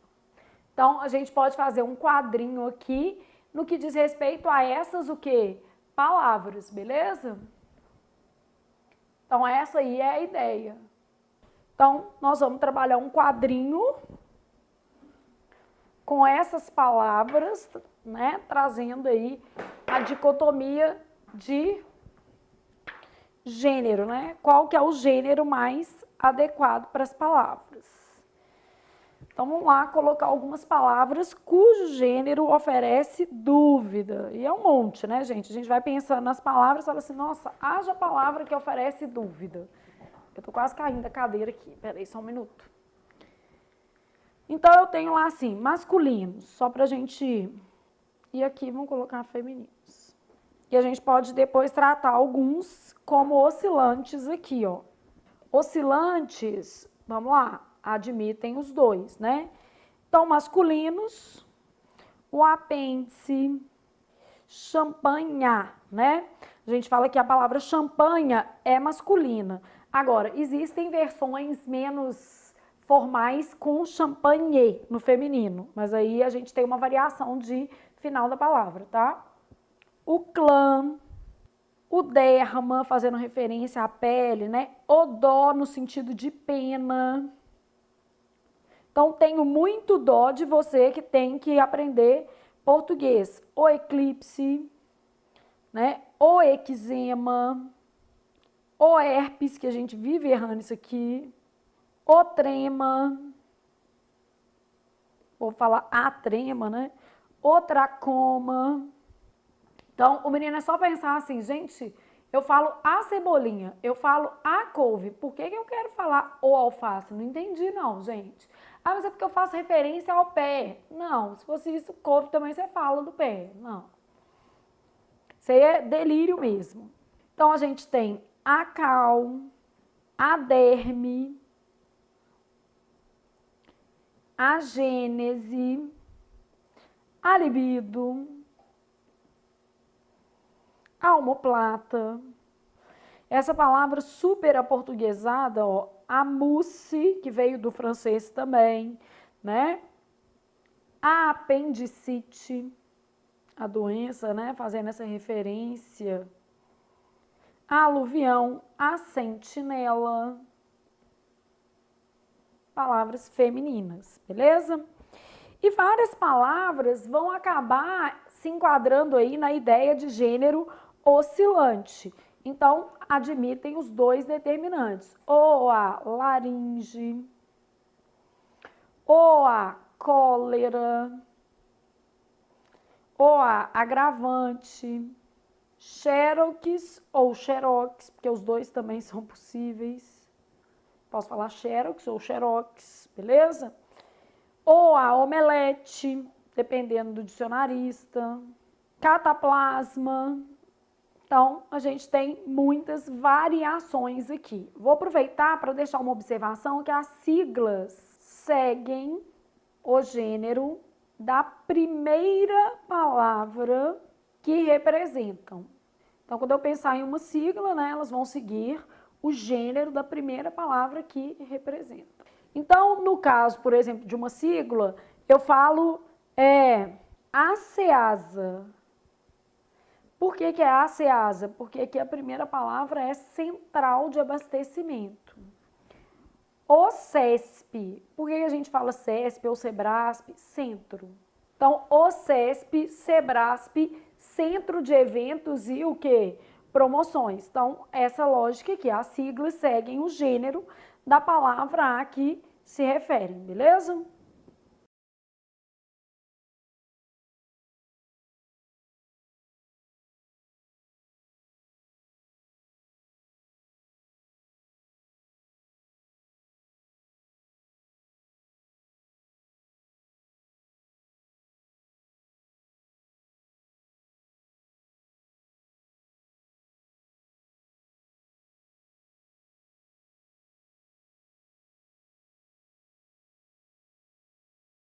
Então, a gente pode fazer um quadrinho aqui no que diz respeito a essas, o quê? Palavras, beleza? Então, essa aí é a ideia. Então, nós vamos trabalhar um quadrinho com essas palavras, né? Trazendo aí a dicotomia de gênero, né? Qual que é o gênero mais adequado para as palavras. Então, vamos lá colocar algumas palavras cujo gênero oferece dúvida. E é um monte, né, gente? A gente vai pensando nas palavras e fala assim, nossa, haja palavra que oferece dúvida. Eu tô quase caindo da cadeira aqui. Peraí, só um minuto. Então, eu tenho lá assim, masculinos, só pra gente... E aqui vamos colocar femininos. E a gente pode depois tratar alguns como oscilantes aqui, ó. Oscilantes, vamos lá, admitem os dois, né? Então, masculinos, o apêndice, champanha, né? A gente fala que a palavra champanha é masculina. Agora, existem versões menos formais com champanhe no feminino, mas aí a gente tem uma variação de final da palavra, tá? O clã, o derma, fazendo referência à pele, né? O dó no sentido de pena. Então, tenho muito dó de você que tem que aprender português. O eclipse, né? O eczema, o herpes, que a gente vive errando isso aqui. O trema, vou falar a trema, né? O tracoma. Então, o menino é só pensar assim, gente, eu falo a cebolinha, eu falo a couve, por que eu quero falar o alface? Não entendi não, gente. Ah, mas é porque eu faço referência ao pé. Não, se fosse isso, couve também você fala do pé. Não. Isso aí é delírio mesmo. Então, a gente tem a cal, a derme, a gênese, a libido, a omoplata. Essa palavra super aportuguesada, ó, a mousse, que veio do francês também, né? A apendicite, a doença, né? Fazendo essa referência. A aluvião, a sentinela. Palavras femininas, beleza? E várias palavras vão acabar se enquadrando aí na ideia de gênero oscilante. Então, admitem os dois determinantes, ou a laringe, ou a cólera, ou a agravante, xerox ou xerox, porque os dois também são possíveis. Posso falar xerox ou xerox, beleza? Ou a omelete, dependendo do dicionarista. Cataplasma. Então, a gente tem muitas variações aqui. Vou aproveitar para deixar uma observação que as siglas seguem o gênero da primeira palavra que representam. Então, quando eu pensar em uma sigla, né, elas vão seguir o gênero da primeira palavra que representa. Então, no caso, por exemplo, de uma sigla, eu falo ACEASA. Por que é ACEASA? Porque aqui a primeira palavra é central de abastecimento. O CESP. Por que a gente fala CESP ou SEBRASP? Centro. Então, o CESP, SEBRASP, centro de eventos e o quê? Promoções. Então, essa lógica aqui, as siglas seguem o gênero da palavra a que se referem, beleza?